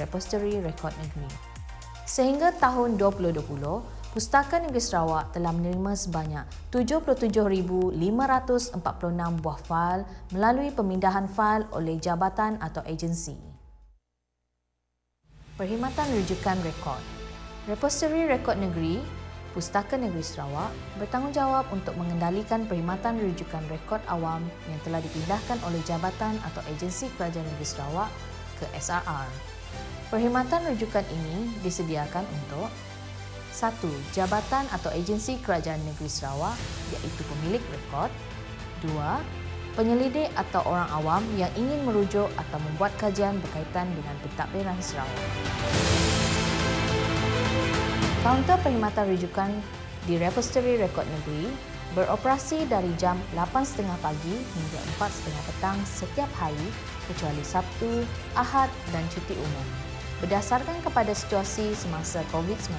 Repository Rekod Negeri. Sehingga tahun 2020, Pustaka Negeri Sarawak telah menerima sebanyak 77,546 buah fail melalui pemindahan fail oleh jabatan atau agensi. Perkhidmatan rujukan rekod. Repository Rekod Negeri, Pustaka Negeri Sarawak bertanggungjawab untuk mengendalikan perkhidmatan rujukan rekod awam yang telah dipindahkan oleh jabatan atau agensi Kerajaan Negeri Sarawak ke SRR. Perkhidmatan rujukan ini disediakan untuk 1. Jabatan atau agensi Kerajaan Negeri Sarawak iaitu pemilik rekod. 2. Penyelidik atau orang awam yang ingin merujuk atau membuat kajian berkaitan dengan pentadbiran Sarawak. Kaunter perkhidmatan rujukan di Repository Rekod Negeri beroperasi dari jam 8.30 pagi hingga 4.30 petang setiap hari kecuali Sabtu, Ahad dan cuti umum. Berdasarkan kepada situasi semasa COVID-19,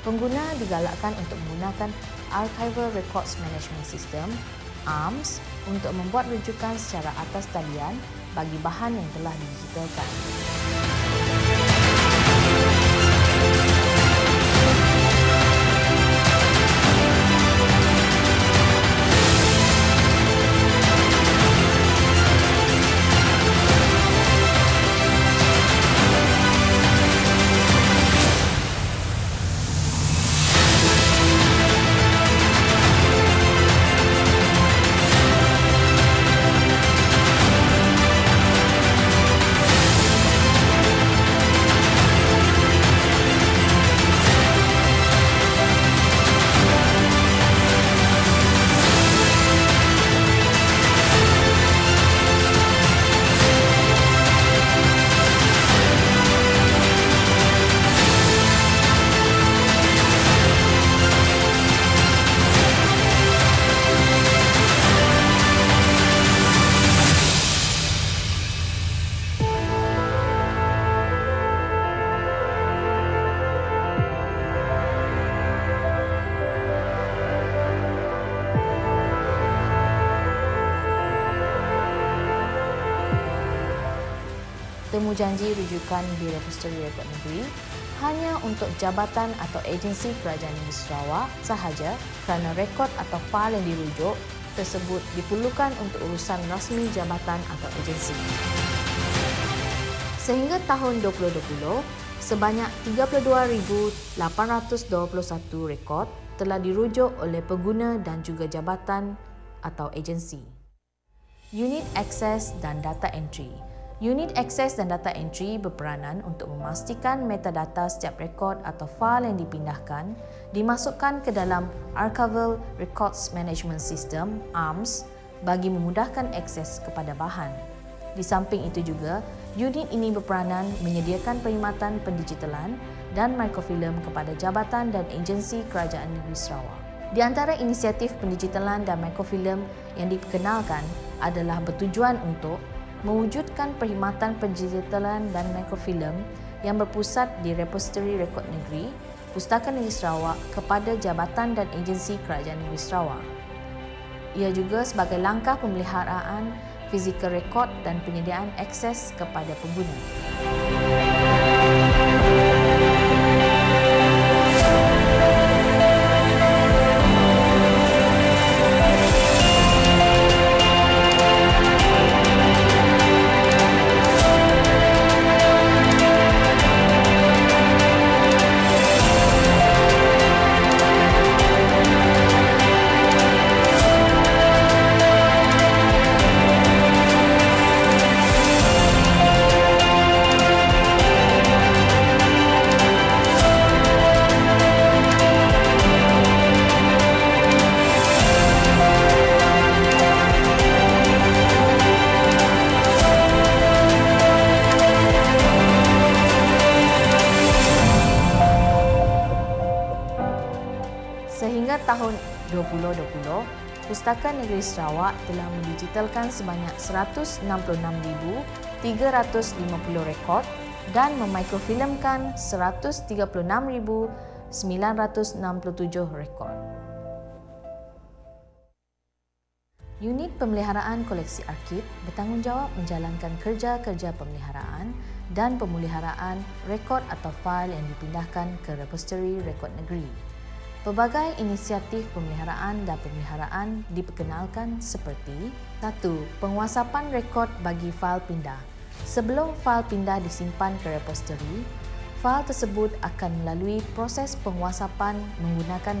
pengguna digalakkan untuk menggunakan Archival Records Management System (ARMS) untuk membuat rujukan secara atas talian bagi bahan yang telah didigitalkan. Temujanji rujukan di Repository Rekod Negeri hanya untuk jabatan atau agensi Kerajaan Negeri Sarawak sahaja kerana rekod atau fail yang dirujuk tersebut diperlukan untuk urusan rasmi jabatan atau agensi. Sehingga tahun 2020, sebanyak 32,821 rekod telah dirujuk oleh pengguna dan juga jabatan atau agensi. Unit Akses dan Data Entry. Unit Akses dan Data Entry berperanan untuk memastikan metadata setiap rekod atau fail yang dipindahkan dimasukkan ke dalam Archival Records Management System (ARMS) bagi memudahkan akses kepada bahan. Di samping itu juga, unit ini berperanan menyediakan perkhidmatan pendigitalan dan mikrofilm kepada jabatan dan agensi Kerajaan Negeri Sarawak. Di antara inisiatif pendigitalan dan mikrofilm yang diperkenalkan adalah bertujuan untuk mewujudkan perkhidmatan pendigitalan dan mikrofilm yang berpusat di Repository Rekod Negeri, Pustaka Negeri Sarawak kepada jabatan dan agensi Kerajaan Negeri Sarawak. Ia juga sebagai langkah pemeliharaan fizikal rekod dan penyediaan akses kepada pengguna. Sehingga tahun 2020, Pustaka Negeri Sarawak telah mendigitalkan sebanyak 166,350 rekod dan memikrofilmkan 136,967 rekod. Unit Pemeliharaan Koleksi Arsip bertanggungjawab menjalankan kerja-kerja pemeliharaan dan pemeliharaan rekod atau fail yang dipindahkan ke repository rekod negeri. Pelbagai inisiatif pemeliharaan dan pemeliharaan diperkenalkan seperti 1. Penguasapan rekod bagi fail pindah. Sebelum fail pindah disimpan ke repository, fail tersebut akan melalui proses penguasapan menggunakan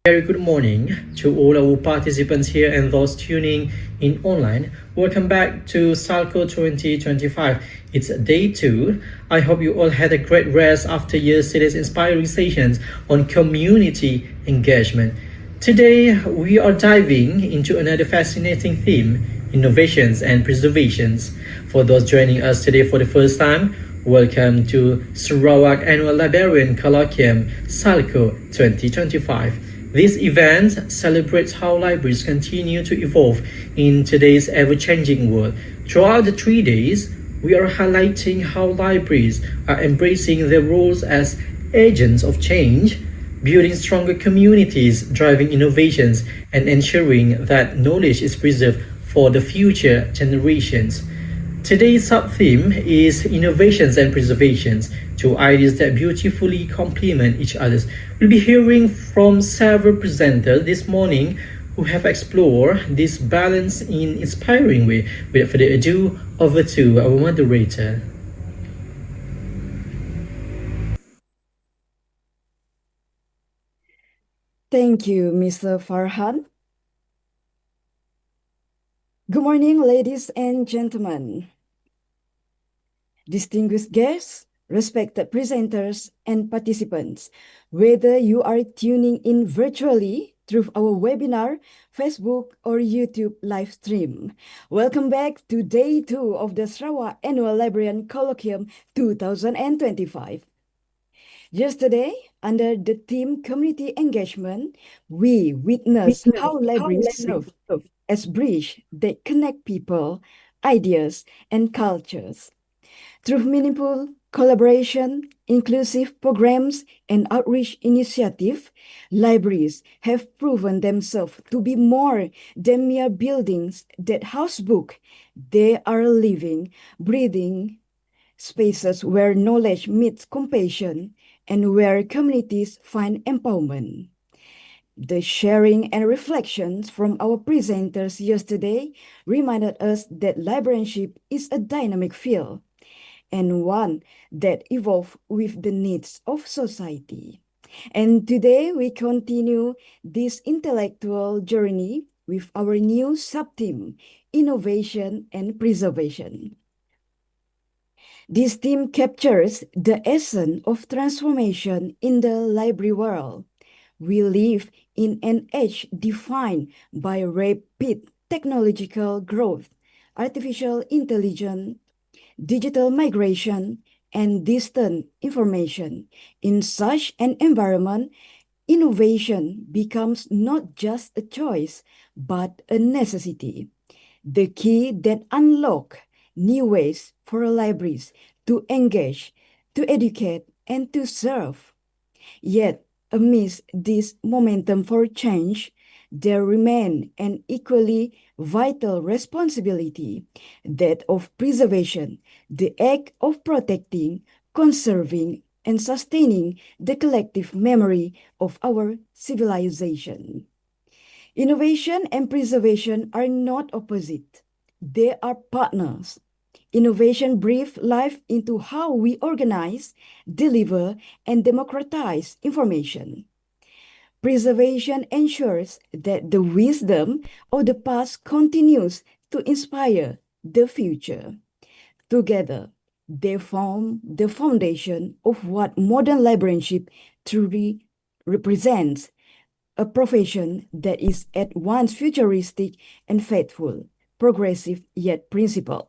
Very good morning to all our participants here and those tuning in online. Welcome back to Salco 2025. It's day 2. I hope you all had a great rest after yesterday's inspiring sessions on community engagement. Today, we are diving into another fascinating theme, innovations and preservations. For those joining us today for the first time, welcome to Sarawak Annual Librarian Colloquium, Salco 2025. This event celebrates how libraries continue to evolve in today's ever-changing world. Throughout the 3 days, we are highlighting how libraries are embracing their roles as agents of change, building stronger communities, driving innovations, and ensuring that knowledge is preserved for the future generations. Today's sub-theme is innovations and preservations, two ideas that beautifully complement each other. We'll be hearing from several presenters this morning who have explored this balance in inspiring way. Without further ado, over to our moderator. Thank you, Mr. Farhan. Good morning, ladies and gentlemen. Distinguished guests, respected presenters, and participants, whether you are tuning in virtually through our webinar, Facebook, or YouTube live stream. Welcome back to Day 2 of the Sarawak Annual Librarian Colloquium 2025. Yesterday, under the theme Community Engagement, we witnessed how libraries serve as bridge that connect people, ideas, and cultures. Through meaningful collaboration, inclusive programs, and outreach initiatives, libraries have proven themselves to be more than mere buildings that house books. They are living, breathing spaces where knowledge meets compassion and where communities find empowerment. The sharing and reflections from our presenters yesterday reminded us that librarianship is a dynamic field and one that evolves with the needs of society. And today we continue this intellectual journey with our new sub-theme, innovation and preservation. This theme captures the essence of transformation in the library world. We live in an age defined by rapid technological growth, artificial intelligence, digital migration, and distant information. In such an environment, innovation becomes not just a choice, but a necessity. The key that unlock new ways for libraries to engage, to educate, and to serve. Yet, amidst this momentum for change, there remain an equally vital responsibility, that of preservation, the act of protecting, conserving, and sustaining the collective memory of our civilization. Innovation and preservation are not opposite. They are partners. Innovation breathes life into how we organize, deliver, and democratize information. Preservation ensures that the wisdom of the past continues to inspire the future. Together, they form the foundation of what modern librarianship truly represents, a profession that is at once futuristic and faithful, progressive yet principled.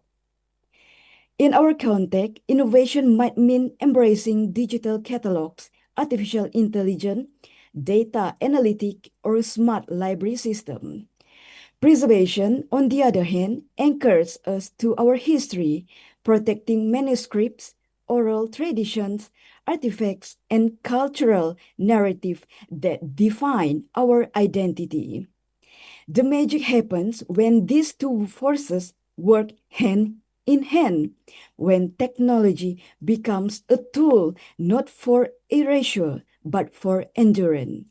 In our context, innovation might mean embracing digital catalogs, artificial intelligence, data analytic, or smart library system. Preservation, on the other hand, anchors us to our history, protecting manuscripts, oral traditions, artifacts, and cultural narrative that define our identity. The magic happens when these two forces work hand in hand, when technology becomes a tool not for erasure but for endurance.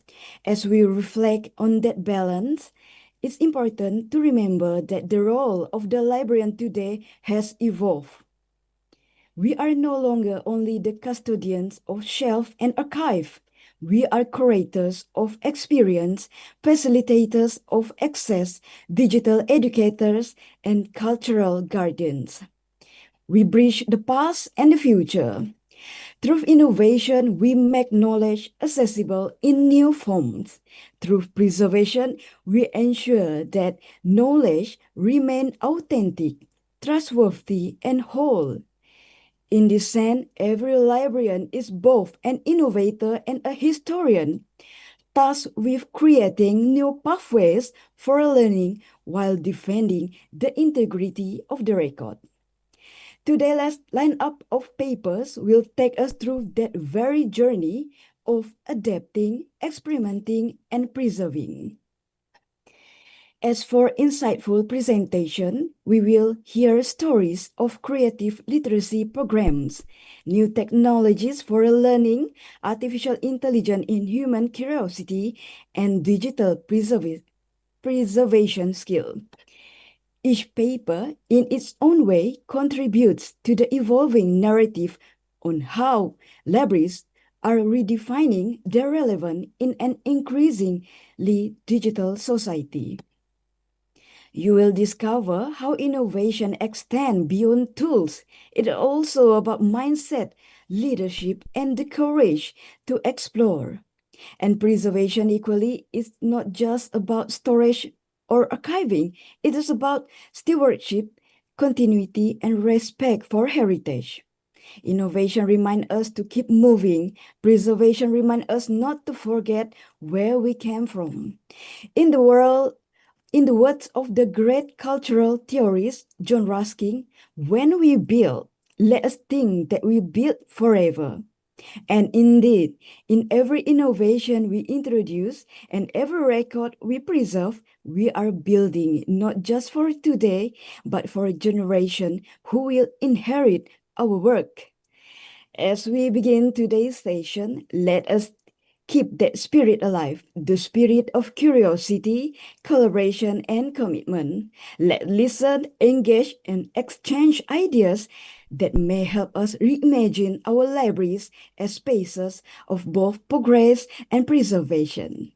As we reflect on that balance, it's important to remember that the role of the librarian today has evolved. We are no longer only the custodians of shelf and archive. We are curators of experience, facilitators of access, digital educators, and cultural guardians. We bridge the past and the future. Through innovation, we make knowledge accessible in new forms. Through preservation, we ensure that knowledge remains authentic, trustworthy, and whole. In this sense, every librarian is both an innovator and a historian, tasked with creating new pathways for learning while defending the integrity of the record. Today's lineup of papers will take us through that very journey of adapting, experimenting, and preserving. As for insightful presentation, we will hear stories of creative literacy programs, new technologies for learning, artificial intelligence in human curiosity, and digital preservation skill. Each paper, in its own way, contributes to the evolving narrative on how libraries are redefining their relevance in an increasingly digital society. You will discover how innovation extends beyond tools. It's also about mindset, leadership, and the courage to explore. And preservation equally is not just about storage or archiving. It is about stewardship, continuity, and respect for heritage. Innovation reminds us to keep moving. Preservation reminds us not to forget where we came from. In the words of the great cultural theorist John Ruskin, when we build, let us think that we build forever. And indeed, in every innovation we introduce and every record we preserve, we are building not just for today, but for a generation who will inherit our work. As we begin today's session, let us keep that spirit alive, the spirit of curiosity, collaboration, and commitment. Let's listen, engage, and exchange ideas that may help us reimagine our libraries as spaces of both progress and preservation.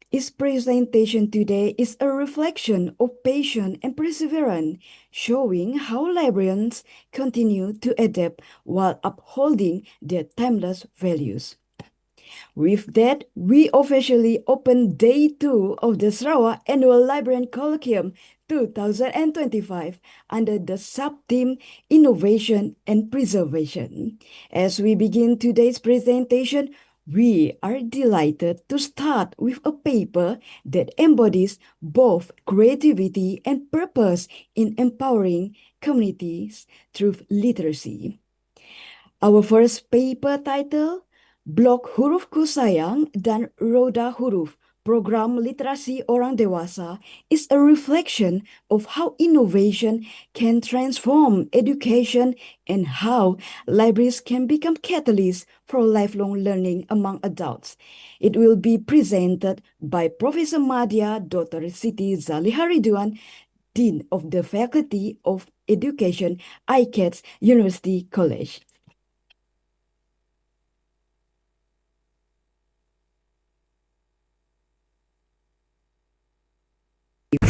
Its presentation today is a reflection of patience and perseverance, showing how librarians continue to adapt while upholding their timeless values. With that, we officially open Day 2 of the Sarawak Annual Librarian Colloquium 2025 under the sub-theme Innovation and Preservation. As we begin today's presentation, we are delighted to start with a paper that embodies both creativity and purpose in empowering communities through literacy. Our first paper title, Blok Hurufku Sayang dan Roda Huruf, Program Literasi Orang Dewasa, is a reflection of how innovation can transform education and how libraries can become catalysts for lifelong learning among adults. It will be presented by Professor Madya Dr. Siti Zaliha Ridwan, Dean of the Faculty of Education, ICATS University College.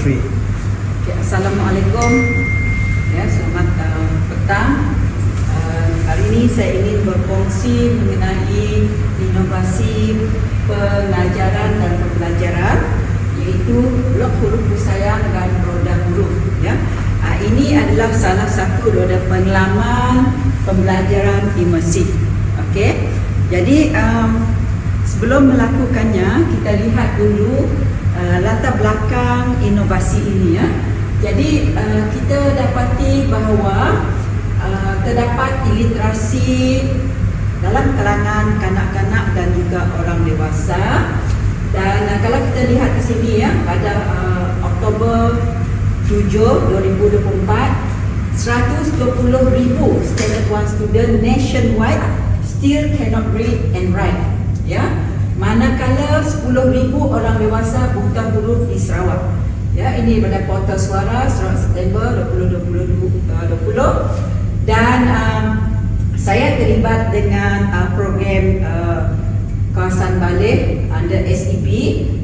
Okay, Assalamualaikum. Ya, selamat petang. Hari ini saya ingin berkongsi mengenai inovasi pengajaran dan pembelajaran, iaitu blok huruf kusayang dan roda huruf. Ya, ini adalah salah satu roda pengalaman pembelajaran imersif. Okey, jadi sebelum melakukannya, kita lihat dulu latar belakang inovasi ini, ya. Jadi kita dapati bahawa terdapat iliterasi dalam kalangan kanak-kanak dan juga orang dewasa. Dan kalau kita lihat di sini, ya, pada Oktober 7, 2024, 120,000 standard 1 student nationwide still cannot read and write, ya. Manakala 10,000 orang dewasa buta huruf di Sarawak. Ya, ini pada portal suara Sarawak September 2020. Dan saya terlibat dengan program kawasan balik under SEB,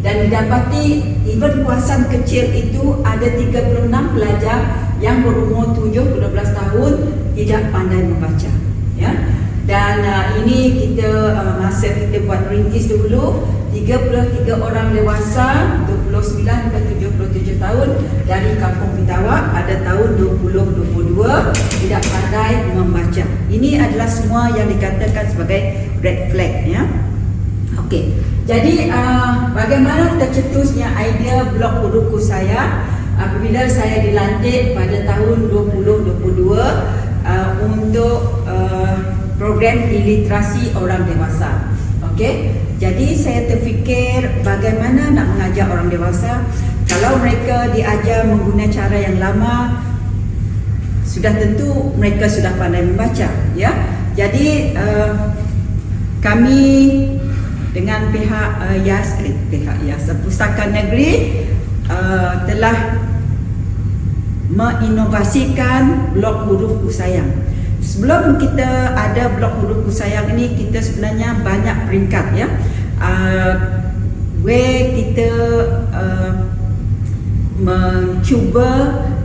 dan didapati even kawasan kecil itu ada 36 pelajar yang berumur 7-12 tahun tidak pandai membaca, ya. Dan ini kita masa kita buat rintis dulu, 33 orang dewasa 29 hingga 77 tahun dari Kampung Pitawak pada tahun 2022 tidak pandai membaca. Ini adalah semua yang dikatakan sebagai red flag, ya. Okey. Jadi bagaimana tercetusnya idea blok huruf kusayang apabila saya dilantik pada tahun 2022 untuk program iliterasi orang dewasa. Okey. Jadi saya terfikir bagaimana nak mengajar orang dewasa kalau mereka diajar menggunakan cara yang lama, sudah tentu mereka sudah pandai membaca, ya. Jadi kami dengan pihak Pustaka Negeri telah menginovasikan blok huruf kusayang. Sebelum kita ada blok huruf kusayang ini, kita sebenarnya banyak peringkat, ya. Kita mencuba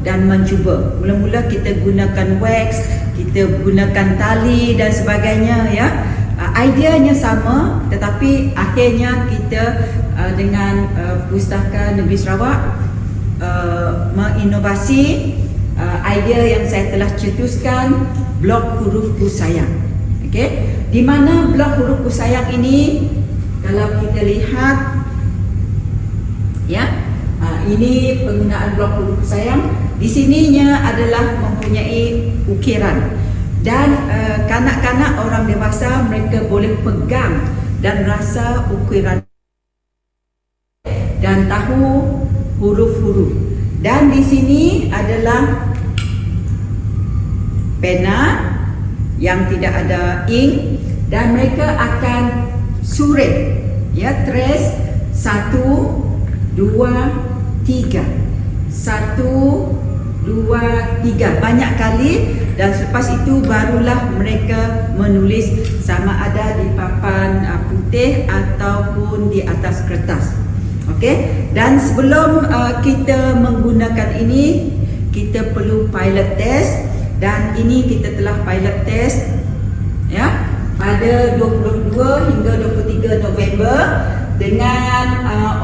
dan mencuba. Mula-mula kita gunakan wax, kita gunakan tali dan sebagainya, ya. Ideanya sama, tetapi akhirnya kita dengan Pustaka Negeri Sarawak menginovasi idea yang saya telah cetuskan, blok huruf kusayang. Okey, di mana blok huruf kusayang ini, kalau kita lihat, ya, ini penggunaan blok huruf kusayang. Di sininya adalah mempunyai ukiran, dan kanak-kanak orang dewasa mereka boleh pegang dan rasa ukiran dan tahu huruf-huruf. Dan di sini adalah pena yang tidak ada ink, dan mereka akan suret, ya, trace 1, 2, 3 1, 2, 3 banyak kali, dan selepas itu barulah mereka menulis sama ada di papan putih ataupun di atas kertas. Okey, dan sebelum kita menggunakan ini, kita perlu pilot test, dan ini kita telah pilot test, ya. pada 22 hingga 23 November dengan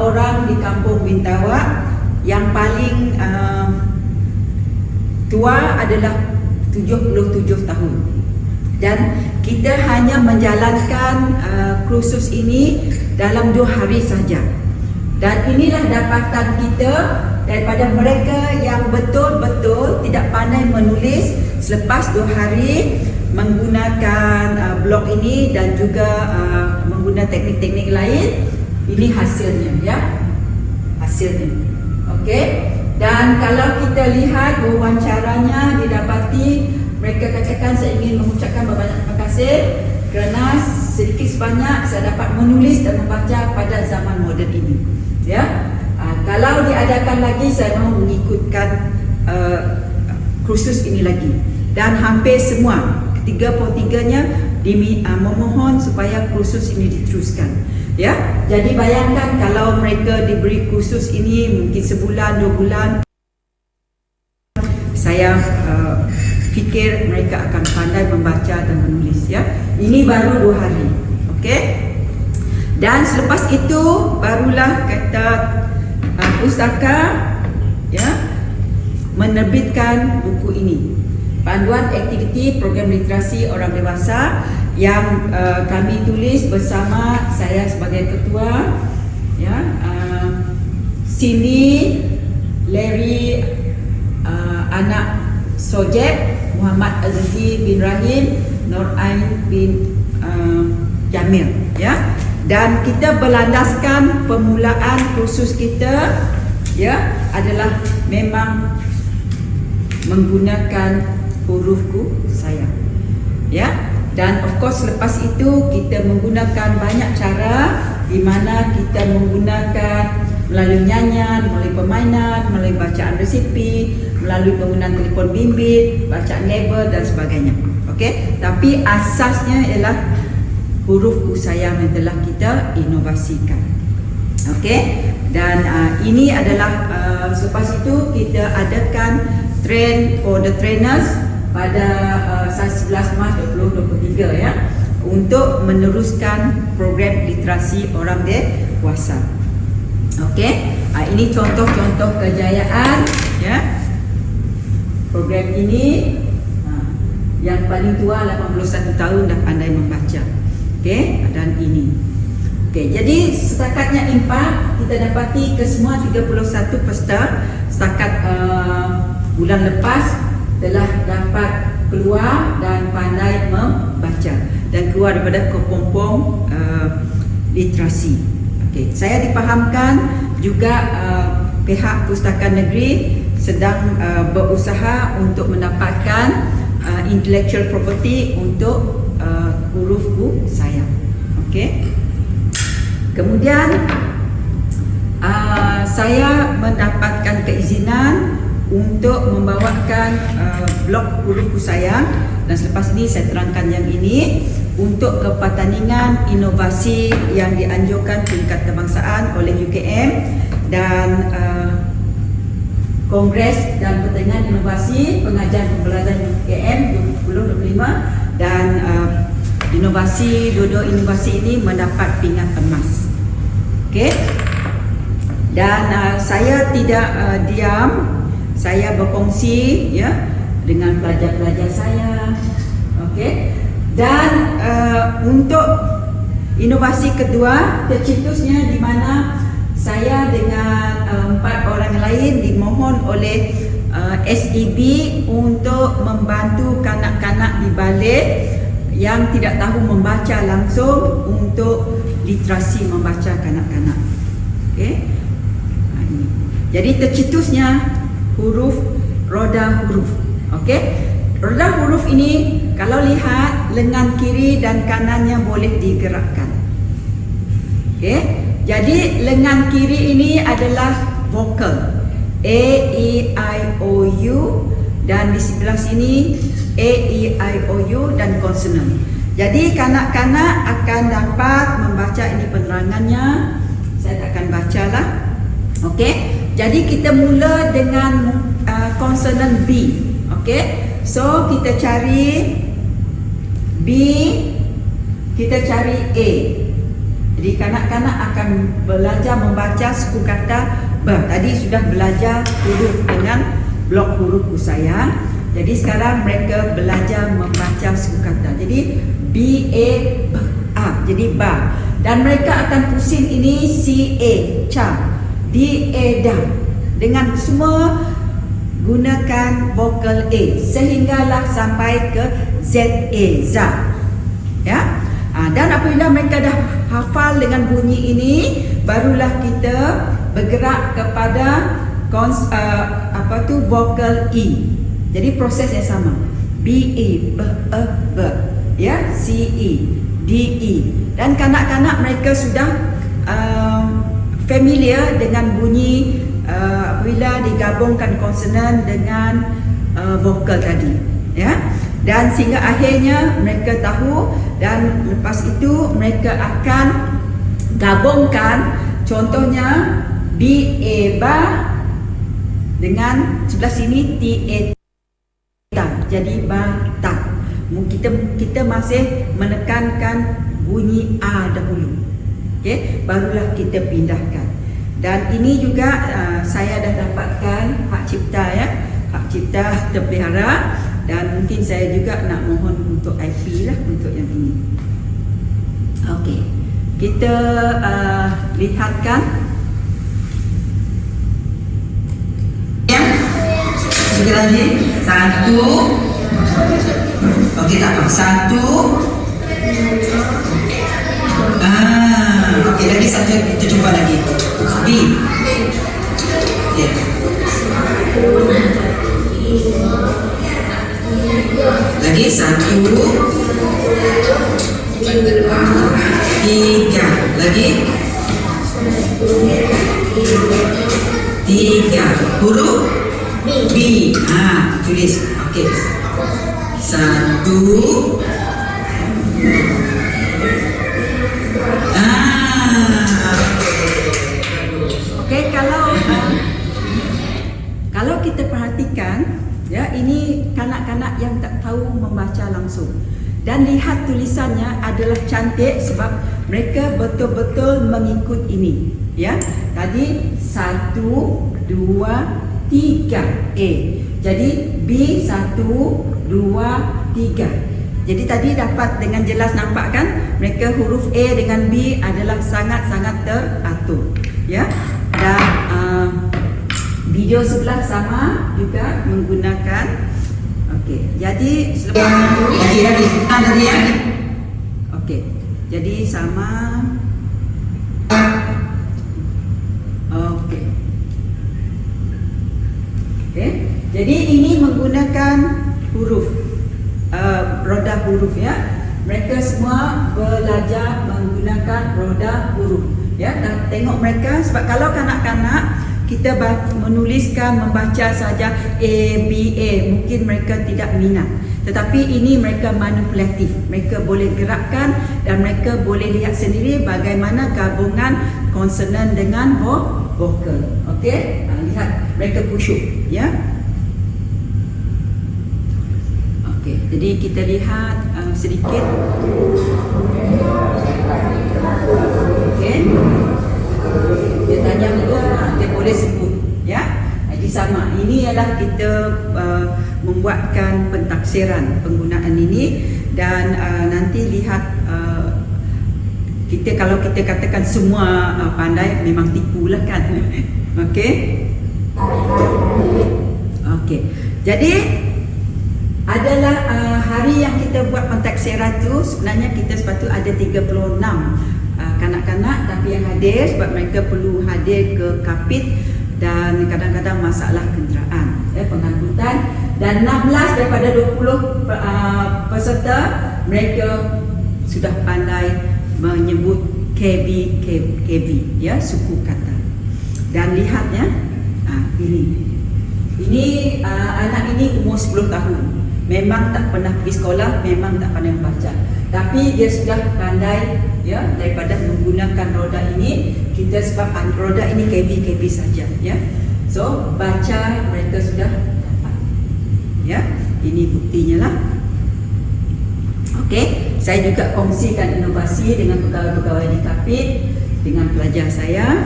orang di Kampung Bintawak. Yang paling tua adalah 77 tahun. Dan kita hanya menjalankan kursus ini dalam 2 hari saja. Dan inilah dapatan kita daripada mereka yang betul-betul tidak pandai menulis selepas 2 hari menggunakan blog ini dan juga menggunakan teknik-teknik lain. Ini hasilnya, ya. Hasilnya. Okey. Dan kalau kita lihat wawancaranya didapati, mereka katakan saya ingin mengucapkan banyak terima kasih kerana sedikit sebanyak saya dapat menulis dan membaca pada zaman moden ini. Ya. Kalau diadakan lagi, saya mahu mengikutkan kursus ini lagi. Dan hampir semua, 33-nya memohon supaya kursus ini diteruskan. Ya, jadi bayangkan kalau mereka diberi kursus ini mungkin sebulan, 2 bulan, saya fikir mereka akan pandai membaca dan menulis. Ya, ini baru 2 hari, okey. Dan selepas itu barulah kata Pustaka, ya, menerbitkan buku ini, Panduan Aktiviti Program Literasi Orang Dewasa, yang kami tulis bersama saya sebagai ketua, ya, Cindy, Larry, anak Sojek, Muhammad Azizi bin Rahim, Nur Ain bin Jamil, ya. Dan kita berlandaskan permulaan kursus kita, ya, adalah memang menggunakan hurufku saya, ya. Dan of course selepas itu kita menggunakan banyak cara, di mana kita menggunakan melalui nyanyian, melalui permainan, melalui bacaan resipi, melalui penggunaan telefon bimbit, bacaan label dan sebagainya. Okey, tapi asasnya ialah hurufku sayang yang telah kita inovasikan. Okey, dan ini adalah selepas itu kita adakan train for the trainers pada 11 Mac 2023, ya, untuk meneruskan program literasi orang dewasa. Okey, ini contoh-contoh kejayaan, ya, program ini. Yang paling tua 81 tahun dah pandai membaca. Okey, dan ini. Okey, jadi setakatnya impak kita dapati kesemua 31 peserta setakat bulan lepas telah dapat keluar dan pandai membaca dan keluar daripada kepompong literasi. Okey, saya difahamkan juga pihak Pustaka Negeri sedang berusaha untuk mendapatkan intellectual property untuk hurufku saya. Okey. Kemudian saya mendapatkan keizinan untuk membawakan blog hurufku sayang, dan selepas ini saya terangkan yang ini untuk ke pertandingan inovasi yang dianjurkan tingkat kebangsaan oleh UKM dan Kongres dan Pertandingan Inovasi Pengajian Pembelajaran UKM 2025, dan dua-dua inovasi ini mendapat pingat emas. Okey. Dan saya tidak diam, saya berkongsi, ya, dengan pelajar-pelajar saya. Okey. Dan untuk inovasi kedua, tercetusnya di mana saya dengan 4 orang lain dimohon oleh SEB untuk membantu kanak-kanak di balik yang tidak tahu membaca langsung untuk literasi membaca kanak-kanak. Okey. Jadi tercetusnya huruf, roda huruf. Okey. Roda huruf ini kalau lihat lengan kiri dan kanannya boleh digerakkan. Okey. Jadi lengan kiri ini adalah vokal A, E, I, O, U, dan di sebelah sini A, E, I, O, U dan konsonan. Jadi kanak-kanak akan dapat membaca, ini penerangannya. Saya tak akan bacalah. Okey. Jadi kita mula dengan konsonan B. Okey. So kita cari B, kita cari A. Jadi kanak-kanak akan belajar membaca suku kata ba. Tadi sudah belajar huruf dengan blok huruf usayang. Jadi sekarang mereka belajar membaca suku kata. Jadi B, A, B, A. Jadi ba. Dan mereka akan pusing ini C, A, ca. D, A, da. Dengan semua gunakan vokal A sehinggalah sampai ke Z, A, za. Ya. Dan apabila mereka dah hafal dengan bunyi ini, barulah kita bergerak kepada vokal E. Jadi proses yang sama. B, E, B, E, B. Ya, C, E, D, E. Dan kanak-kanak mereka sudah familiar dengan bunyi apabila digabungkan konsonan dengan vokal tadi. Ya. Dan sehingga akhirnya mereka tahu, dan lepas itu mereka akan gabungkan, contohnya B, A, ba dengan sebelah sini T, A, ta. Jadi bata. Kita masih menekankan bunyi A dahulu. Okey, barulah kita pindahkan. Dan ini juga saya dah dapatkan hak cipta, ya. Hak cipta terpelihara, dan mungkin saya juga nak mohon untuk IP lah untuk yang ini. Okey, kita lihatkan. Ya, sekali lagi. 1. Okey, tak apa. 1. Okey, lagi satu kita cuba lagi. B. Ya. Lagi 1. 3. Lagi 3. Huruf B. Tulis. Okey. 1. Okey, kalau kita perhatikan, ya, ini kanak-kanak yang tak tahu membaca langsung. Dan lihat tulisannya adalah cantik sebab mereka betul-betul mengikut ini. Ya, tadi 1, 2, 3 A. Jadi B 1, 2, 3. Jadi tadi dapat dengan jelas nampak kan, mereka huruf A dengan B adalah sangat-sangat teratur. Ya, dan video sebelah sama juga menggunakan. Okey, jadi selepas lagi tadi ya. Okey, jadi sama. Okey. Okey, jadi ini menggunakan huruf roda huruf, ya. Mereka semua belajar menggunakan roda huruf, ya. Dan tengok mereka, sebab kalau kanak-kanak kita menuliskan, membaca saja A, B, A, mungkin mereka tidak minat. Tetapi ini mereka manipulatif. Mereka boleh gerakkan dan mereka boleh lihat sendiri bagaimana gabungan konsonan dengan vokal. Okey, lihat mereka khusyuk, ya. Okey, jadi kita lihat sedikit. Okey. Dia tanya dulu, dia boleh sebut, ya. Jadi sama. Ini adalah kita membuatkan pentaksiran penggunaan ini, dan nanti lihat kita, kalau kita katakan semua pandai, memang tipulah kan. Okey. Okey. Jadi adalah hari yang kita buat pentaksiran tu, sebenarnya kita sepatutnya ada 36 kanak-kanak, tapi yang hadir sebab mereka perlu hadir ke kapit dan kadang-kadang masalah kenderaan, pengangkutan. Dan 16 daripada 20 peserta, mereka sudah pandai menyebut KB, ya, suku kata. Dan lihatnya, ini anak ini umur 10 tahun. Memang tak pernah pergi sekolah, memang tak pandai membaca. Tapi dia sudah pandai, ya, daripada menggunakan roda ini. Kita sebab roda ini KB saja, ya. So baca mereka sudah dapat, ya. Ini buktinya lah. Okey, Saya juga kongsikan inovasi dengan pegawai-pegawai di Kapit, dengan pelajar saya.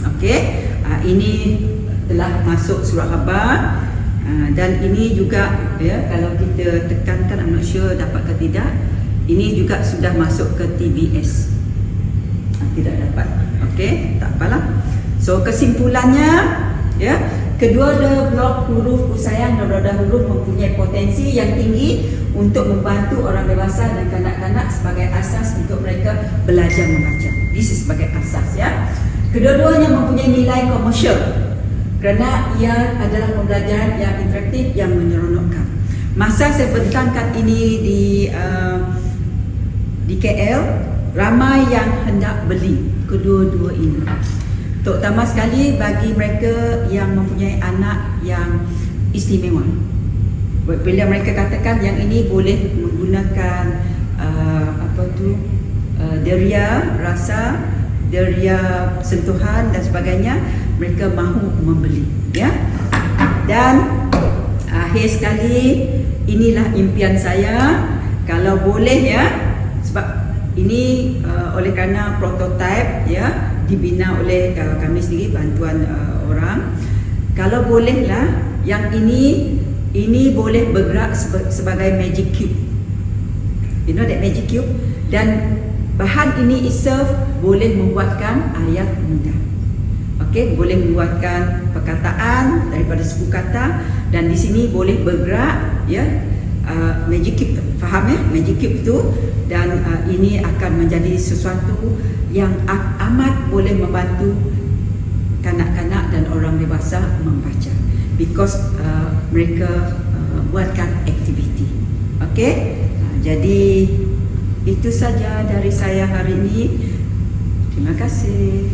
Okey, ini telah masuk surat khabar dan ini juga ya, kalau kita tekankan, I'm not sure dapat ke tidak, ini juga sudah masuk ke TVS. Tidak dapat. Okey, tak apalah. So kesimpulannya ya, kedua-dua blok huruf kusayang dan roda huruf mempunyai potensi yang tinggi untuk membantu orang dewasa dan kanak-kanak sebagai asas untuk mereka belajar membaca. This is sebagai asas ya. Kedua-duanya mempunyai nilai komersial kerana ia adalah pembelajaran yang interaktif yang menyeronokkan. Masa saya bentangkan ini di KL, ramai yang hendak beli kedua-dua ini. Terutama sekali bagi mereka yang mempunyai anak yang istimewa. Bila mereka katakan yang ini boleh menggunakan deria rasa, deria sentuhan dan sebagainya, mereka mahu membeli ya. Dan akhir sekali, inilah impian saya, kalau boleh ya, sebab ini oleh kerana prototipe ya, dibina oleh kami sendiri, bantuan orang. Kalau bolehlah yang ini boleh bergerak sebagai magic cube. You know that magic cube? Dan bahan ini itself boleh membuatkan ayat mudah. Okey, boleh membuatkan perkataan daripada suku kata, dan di sini boleh bergerak ya. Magic cube, faham ya? Magic cube tu, dan ini akan menjadi sesuatu yang amat boleh membantu kanak-kanak dan orang dewasa membaca, because mereka buatkan aktiviti. Okey, jadi itu saja dari saya hari ini. Terima kasih.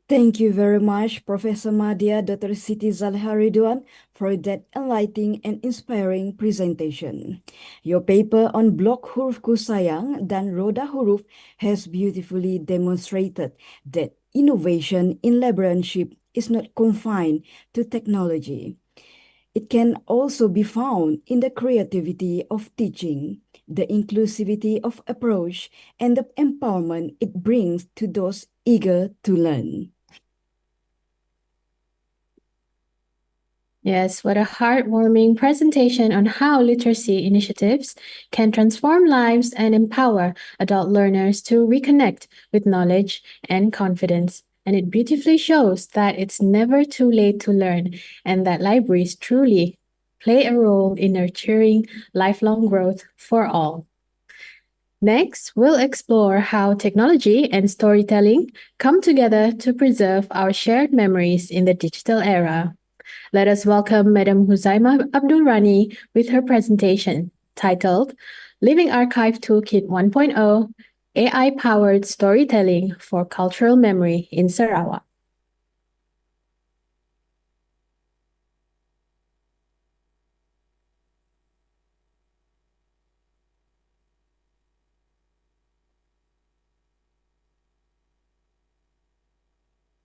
Thank you very much, Professor Madia Dr. Siti Zalharidwan, for that enlightening and inspiring presentation. Your paper on block huruf kusayang dan roda huruf has beautifully demonstrated that innovation in librarianship is not confined to technology. It can also be found in the creativity of teaching, the inclusivity of approach, and the empowerment it brings to those eager to learn. Yes, what a heartwarming presentation on how literacy initiatives can transform lives and empower adult learners to reconnect with knowledge and confidence. And it beautifully shows that it's never too late to learn, and that libraries truly play a role in nurturing lifelong growth for all. Next, we'll explore how technology and storytelling come together to preserve our shared memories in the digital era. Let us welcome Madam Huzaima Abdul Rani with her presentation titled Living Archive Toolkit 1.0, AI-Powered Storytelling for Cultural Memory in Sarawak.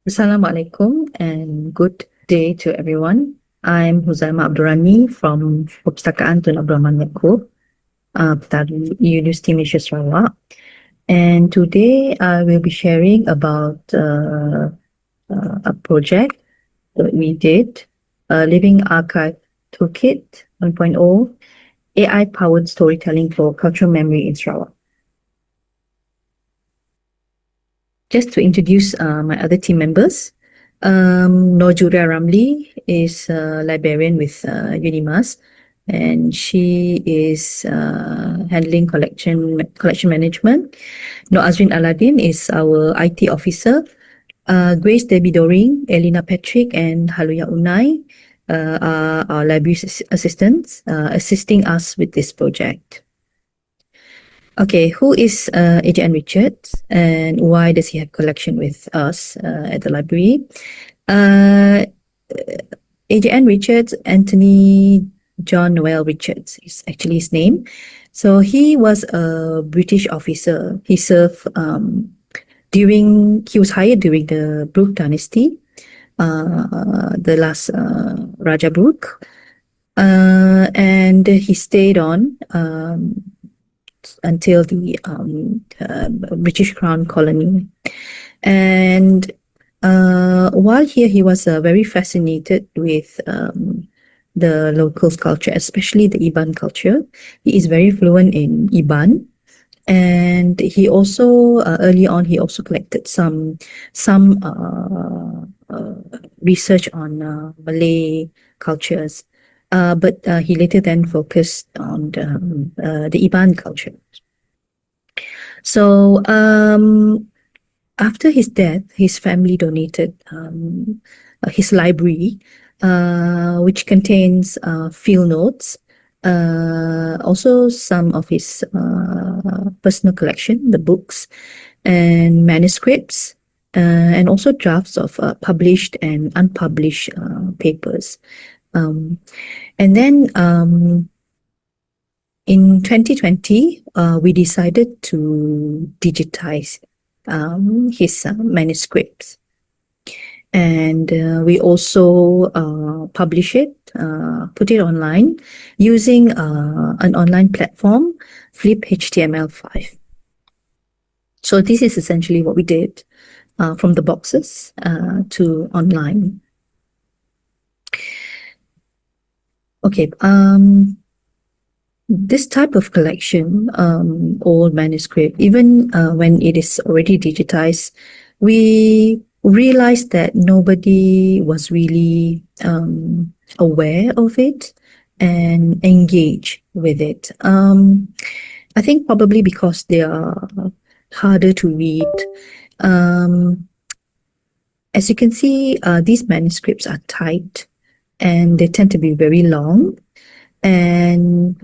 Assalamualaikum and good day to everyone. I'm Huzaima Abdurrani from Pustaka Tun Abdul Rahman Yaakob, University Malaysia Sarawak. And today I will be sharing about a project that we did, Living Archive Toolkit 1.0, AI-Powered Storytelling for Cultural Memory in Sarawak. Just to introduce my other team members, Nojuria Ramli is a librarian with UNIMAS, and she is handling collection management. Nur Azrin Aladdin is our IT officer. Grace Debbie Doring, Elena Patrick, and Haluya Unai are our library assistants assisting us with this project. Okay, who is AJN Richards and why does he have collection with us at the library? AJN Richards, Anthony John Noel Richards is actually his name. So he was a British officer. He served he was hired during the Brooke dynasty, the last Raja Brooke, and he stayed on until the British Crown colony. And while here, he was very fascinated with the local culture, especially the Iban culture. He is very fluent in Iban. And he also early on he also collected some research on Malay cultures, but he later then focused on the Iban culture. So after his death, his family donated his library, which contains field notes, also some of his personal collection, the books and manuscripts, and also drafts of published and unpublished papers. And then in 2020, we decided to digitize his manuscripts. And we also publish it, put it online using an online platform, Flip HTML5. So this is essentially what we did from the boxes to online. Okay, this type of collection, old manuscript, even when it is already digitized, we realized that nobody was really aware of it and engaged with it. I think probably because they are harder to read. As you can see, these manuscripts are typed and they tend to be very long. And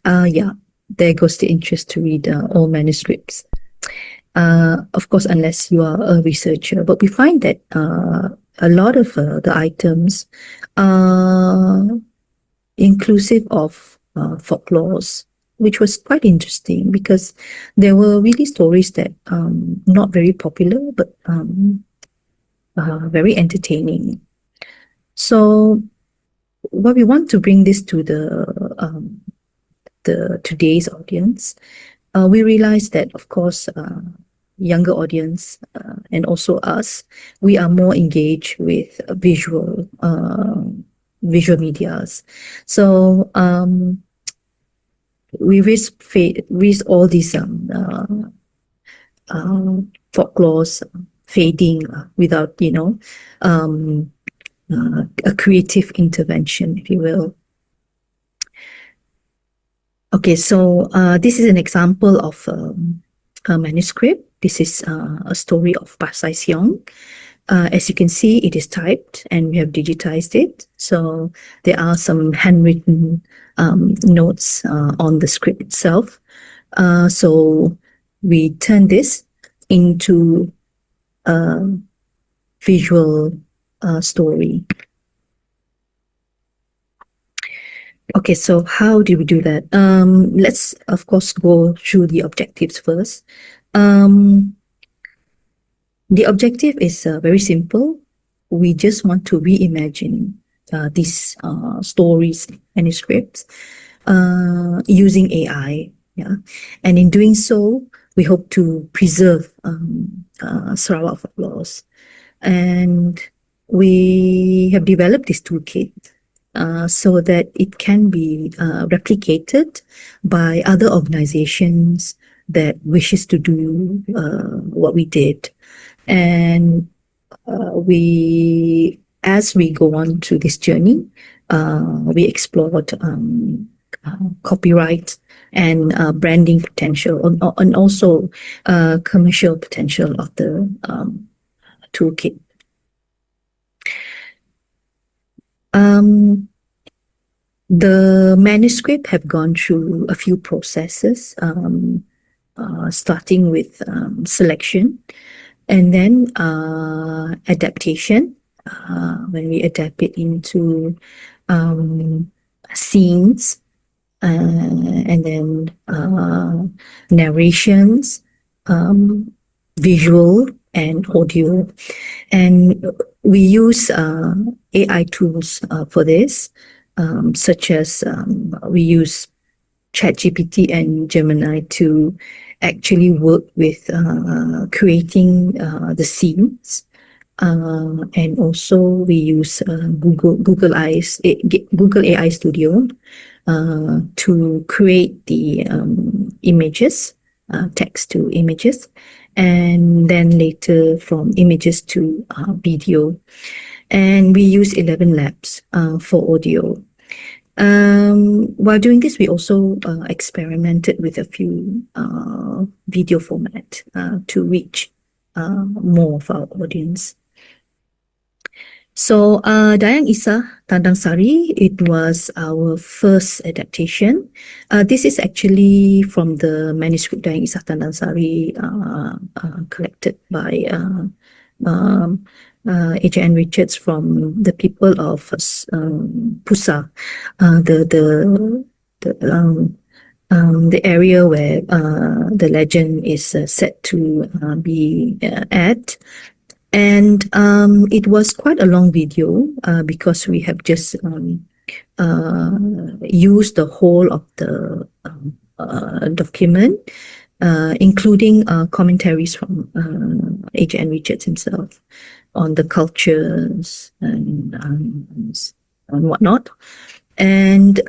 yeah, there goes the interest to read old manuscripts. Of course, unless you are a researcher. But we find that a lot of the items are inclusive of folklores, which was quite interesting because there were really stories that not very popular, but very entertaining. So what we want to bring this to the today's audience, we realize that, of course, younger audience and also us, we are more engaged with visual medias. So we risk all these folklores fading without, a creative intervention, if you will. Okay, so this is an example of a manuscript. This is a story of Pasai Siong. As you can see, it is typed and we have digitized it. So there are some handwritten notes on the script itself. So we turn this into a visual story. Okay, so how do we do that? Let's, of course, go through the objectives first. The objective is very simple. We just want to reimagine these stories, manuscripts, using AI. Yeah, and in doing so, we hope to preserve Sarawak folklores. And we have developed this toolkit so that it can be replicated by other organizations that wishes to do what we did. And as we go on to this journey, we explored copyright and branding potential and also commercial potential of the toolkit. The manuscript have gone through a few processes, starting with selection and then adaptation, when we adapt it into scenes and then narrations, visual and audio. And we use AI tools for this, such as we use ChatGPT and Gemini to actually work with creating the scenes. And also we use Google AI Studio to create the images, text to images, and then later from images to video. And we use 11 Labs for audio. While doing this, we also experimented with a few video format to reach more of our audience. So, Dayang Isa Tandang Sari, it was our first adaptation. This is actually from the manuscript Dayang Isa Tandang Sari collected by H.N. Richards from the people of Pusa, the area where the legend is set to be at. And it was quite a long video because we have just used the whole of the document, including commentaries from H.N. Richards himself on the cultures and whatnot. And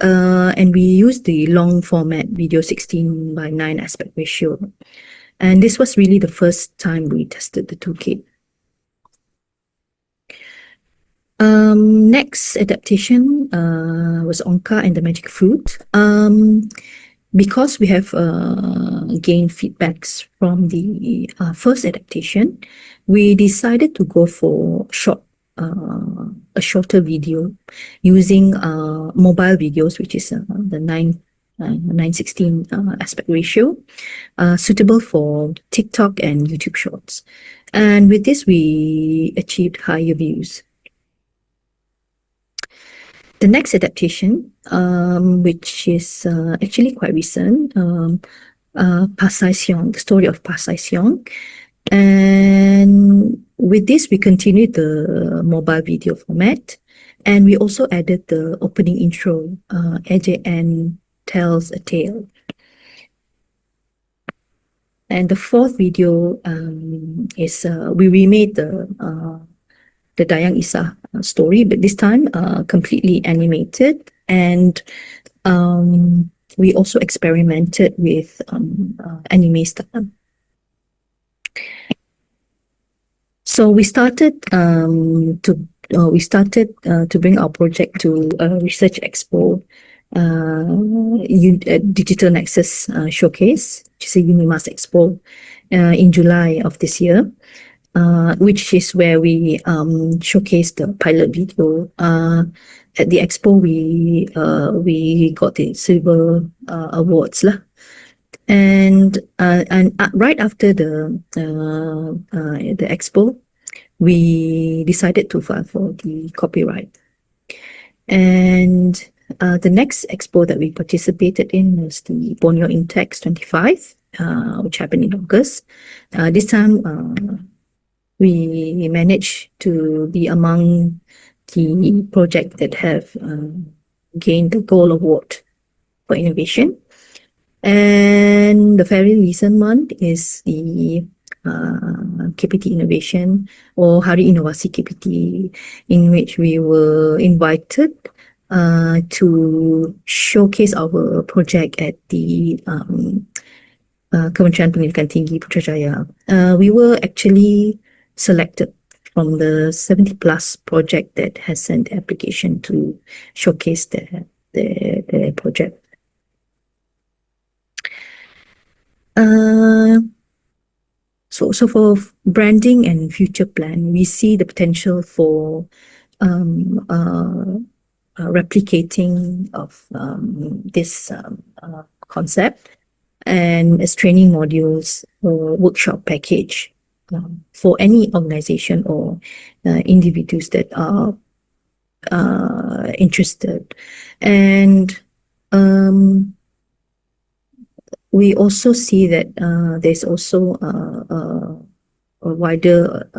we used the long format video 16:9 aspect ratio. And this was really the first time we tested the toolkit. Next adaptation was Onka and the Magic Fruit. Because we have gained feedbacks from the first adaptation, we decided to go for a shorter video using mobile videos, which is the 9:16 aspect ratio, suitable for TikTok and YouTube Shorts. And with this, we achieved higher views. The next adaptation, which is actually quite recent, Pasai Siong, the story of Pasai Siong. And with this, we continued the mobile video format, and we also added the opening intro, AJN Tells a Tale. And the fourth video is we remade the Dayang Isa story, but this time completely animated. And we also experimented with anime style. So we started to bring our project to a research expo, Digital Nexus Showcase, which is a Unimas Expo in July of this year. Which is where we showcased the pilot video. At the expo, we got the silver awards lah. And right after the expo, we decided to file for the copyright. And the next expo that we participated in was the Borneo Intex 25, which happened in August. This time, we managed to be among the projects that have gained the Gold Award for innovation. And the very recent one is the KPT Innovation or Hari Inovasi KPT, in which we were invited to showcase our project at the Kementerian Pendidikan Tinggi Putrajaya. We were actually selected from the 70 plus project that has sent application to showcase their project. So for branding and future plan, we see the potential for replicating of this concept and as training modules or workshop package for any organization or individuals that are interested. And we also see that there's also a wider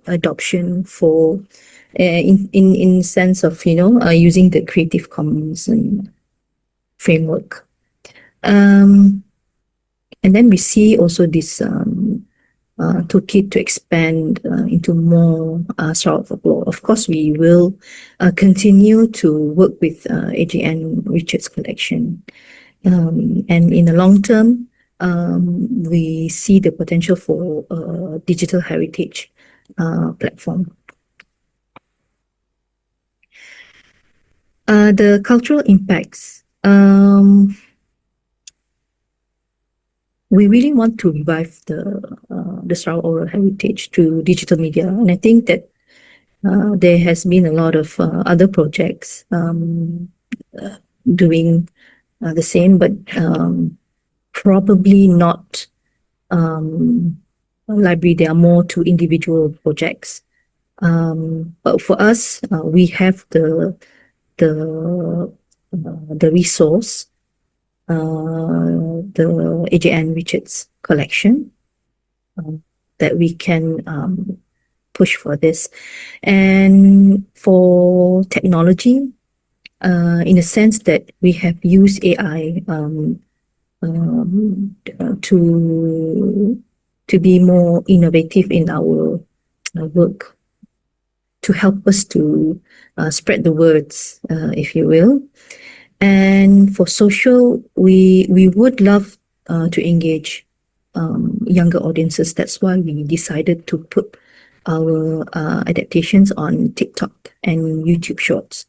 adoption for in sense of using the Creative Commons and framework. And then we see also this toolkit to expand into more Sarawak folklore. Of course, we will continue to work with AJN Richard's collection. And in the long term, we see the potential for a digital heritage platform. The cultural impacts. We really want to revive the Sarawak oral heritage through digital media, and I think that there has been a lot of other projects doing the same, but probably not library. There are more to individual projects. But for us, we have the resource, the AJN Richards collection, that we can push for this. And for technology, in a sense that we have used AI to be more innovative in our work, to help us to spread the words, if you will. And for social, we would love to engage younger audiences. That's why we decided to put our adaptations on TikTok and YouTube Shorts.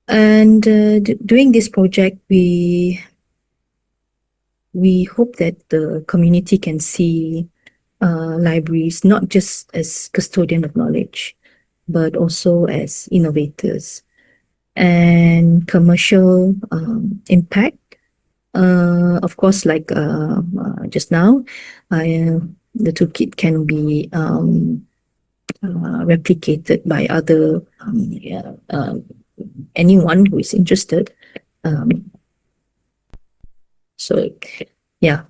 And doing this project, we hope that the community can see libraries not just as custodian of knowledge, but also as innovators. And commercial impact, of course, like just now, the toolkit can be replicated by other anyone who is interested. So, yeah.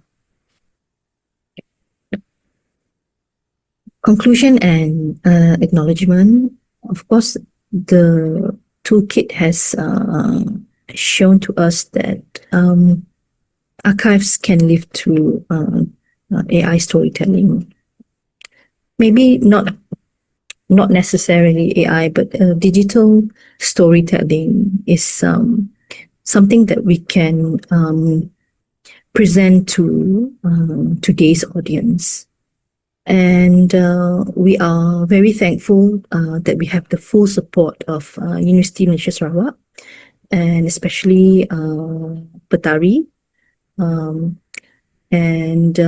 Conclusion and acknowledgement. Of course, the toolkit has shown to us that archives can live through AI storytelling. Maybe not necessarily AI, but digital storytelling is something that we can present to today's audience. And we are very thankful that we have the full support of University Malaysia Sarawak, and especially Petari. And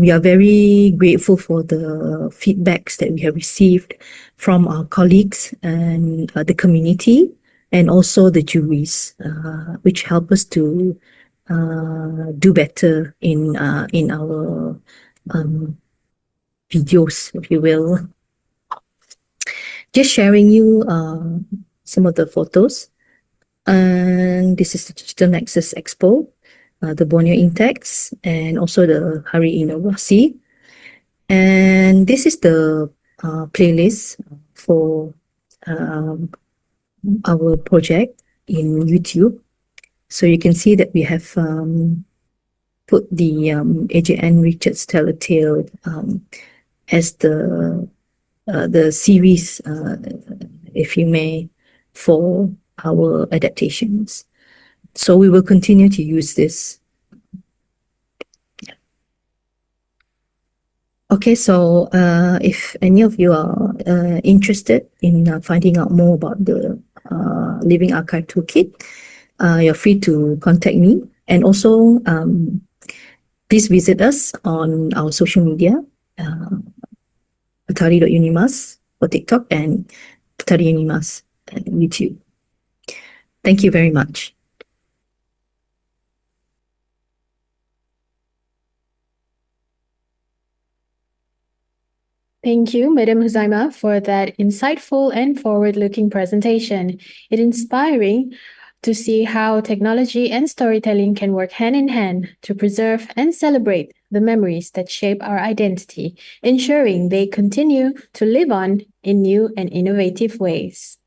we are very grateful for the feedbacks that we have received from our colleagues and the community, and also the juries, which help us to do better in our videos, if you will. Just sharing you some of the photos. And this is the Digital Nexus Expo, the Borneo Intex, and also the Hari Inovasi. And this is the playlist for our project in YouTube. So you can see that we have put the AJN Richards Tell a Tale as the series, if you may, for our adaptations. So we will continue to use this. Okay, so if any of you are interested in finding out more about the Living Archive Toolkit, you're free to contact me. And also, please visit us on our social media, Petari.Unimas for TikTok and Petari Unimas on YouTube. Thank you very much. Thank you, Madam Huzaima, for that insightful and forward-looking presentation. It's inspiring to see how technology and storytelling can work hand in hand to preserve and celebrate the memories that shape our identity, ensuring they continue to live on in new and innovative ways.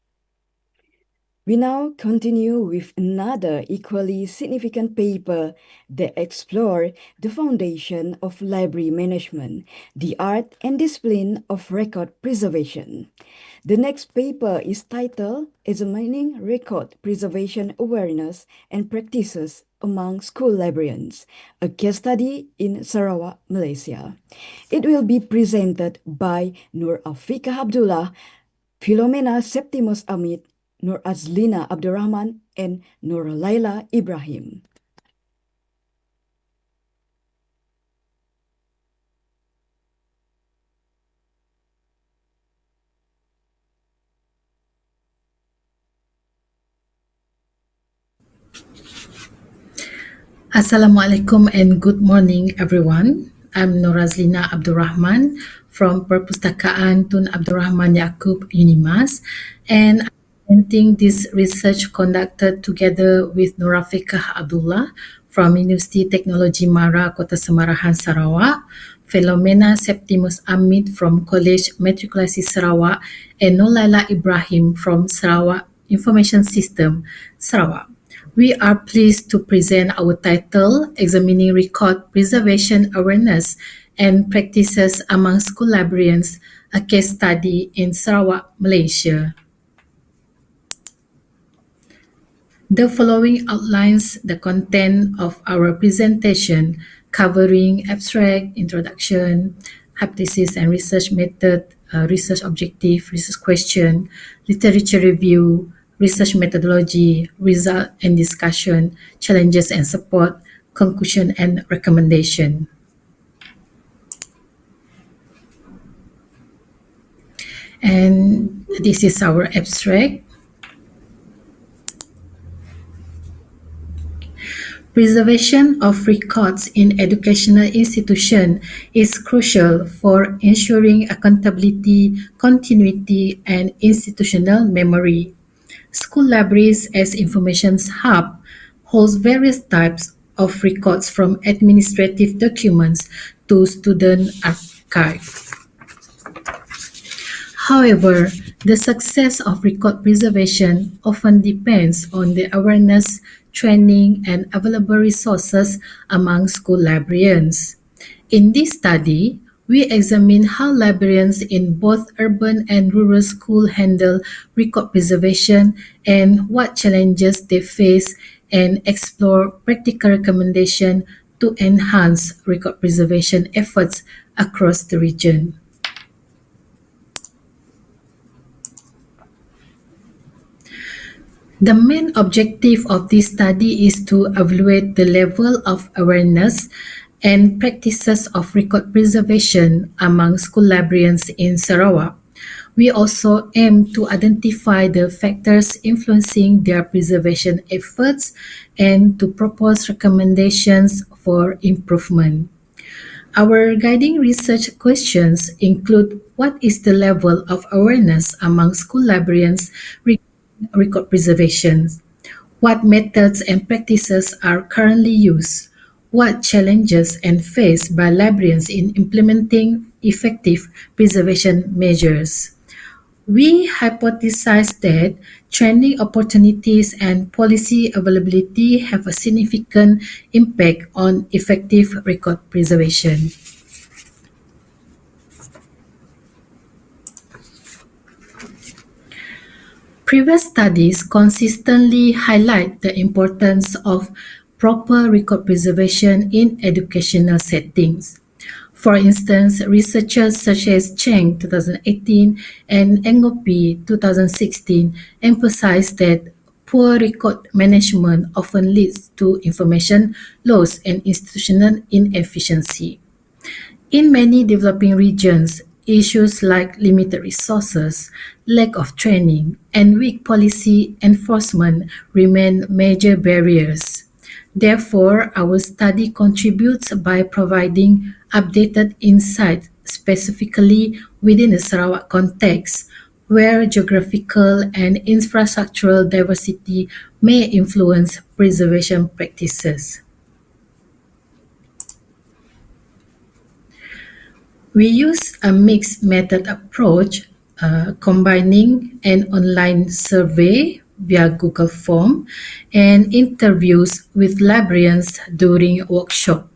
We now continue with another equally significant paper that explore the foundation of library management, the art and discipline of record preservation. The next paper is titled Examining Record Preservation Awareness and Practices Among School Librarians, a case study in Sarawak, Malaysia. It will be presented by Nur Afika Abdullah, Philomena Septimus Amit, Nur Azlina Abdurrahman, and Nur Laila Ibrahim. Assalamualaikum and good morning everyone. I'm Norazlina Abdurrahman from Perpustakaan Tun Abdurrahman Yaakob Unimas, and I'm presenting this research conducted together with Norafikah Abdullah from Universiti Teknologi Mara Kota Semarahan Sarawak, Philomena Septimus Amit from College Matrikulasi Sarawak, and Nolaila Ibrahim from Sarawak Information System Sarawak. We are pleased to present our title, Examining Record Preservation Awareness and Practices Among School Librarians, a case study in Sarawak, Malaysia. The following outlines the content of our presentation, covering abstract, introduction, hypothesis and research method, research objective, research question, literature review, research methodology, result and discussion, challenges and support, conclusion and recommendation. And this is our abstract. Preservation of records in educational institutions is crucial for ensuring accountability, continuity, and institutional memory. School libraries as information hub holds various types of records from administrative documents to student archive. However, the success of record preservation often depends on the awareness, training, and available resources among school librarians. In this study, we examine how librarians in both urban and rural schools handle record preservation and what challenges they face, and explore practical recommendations to enhance record preservation efforts across the region. The main objective of this study is to evaluate the level of awareness and practices of record preservation among school librarians in Sarawak. We also aim to identify the factors influencing their preservation efforts and to propose recommendations for improvement. Our guiding research questions include: what is the level of awareness among school librarians regarding record preservation? What methods and practices are currently used? What challenges are faced by librarians in implementing effective preservation measures? We hypothesize that training opportunities and policy availability have a significant impact on effective record preservation. Previous studies consistently highlight the importance of proper record preservation in educational settings. For instance, researchers such as Cheng 2018 and Engopi 2016 emphasize that poor record management often leads to information loss and institutional inefficiency. In many developing regions, issues like limited resources, lack of training, and weak policy enforcement remain major barriers. Therefore, our study contributes by providing updated insight specifically within the Sarawak context, where geographical and infrastructural diversity may influence preservation practices. We use a mixed method approach, combining an online survey via Google Form and interviews with librarians during workshop.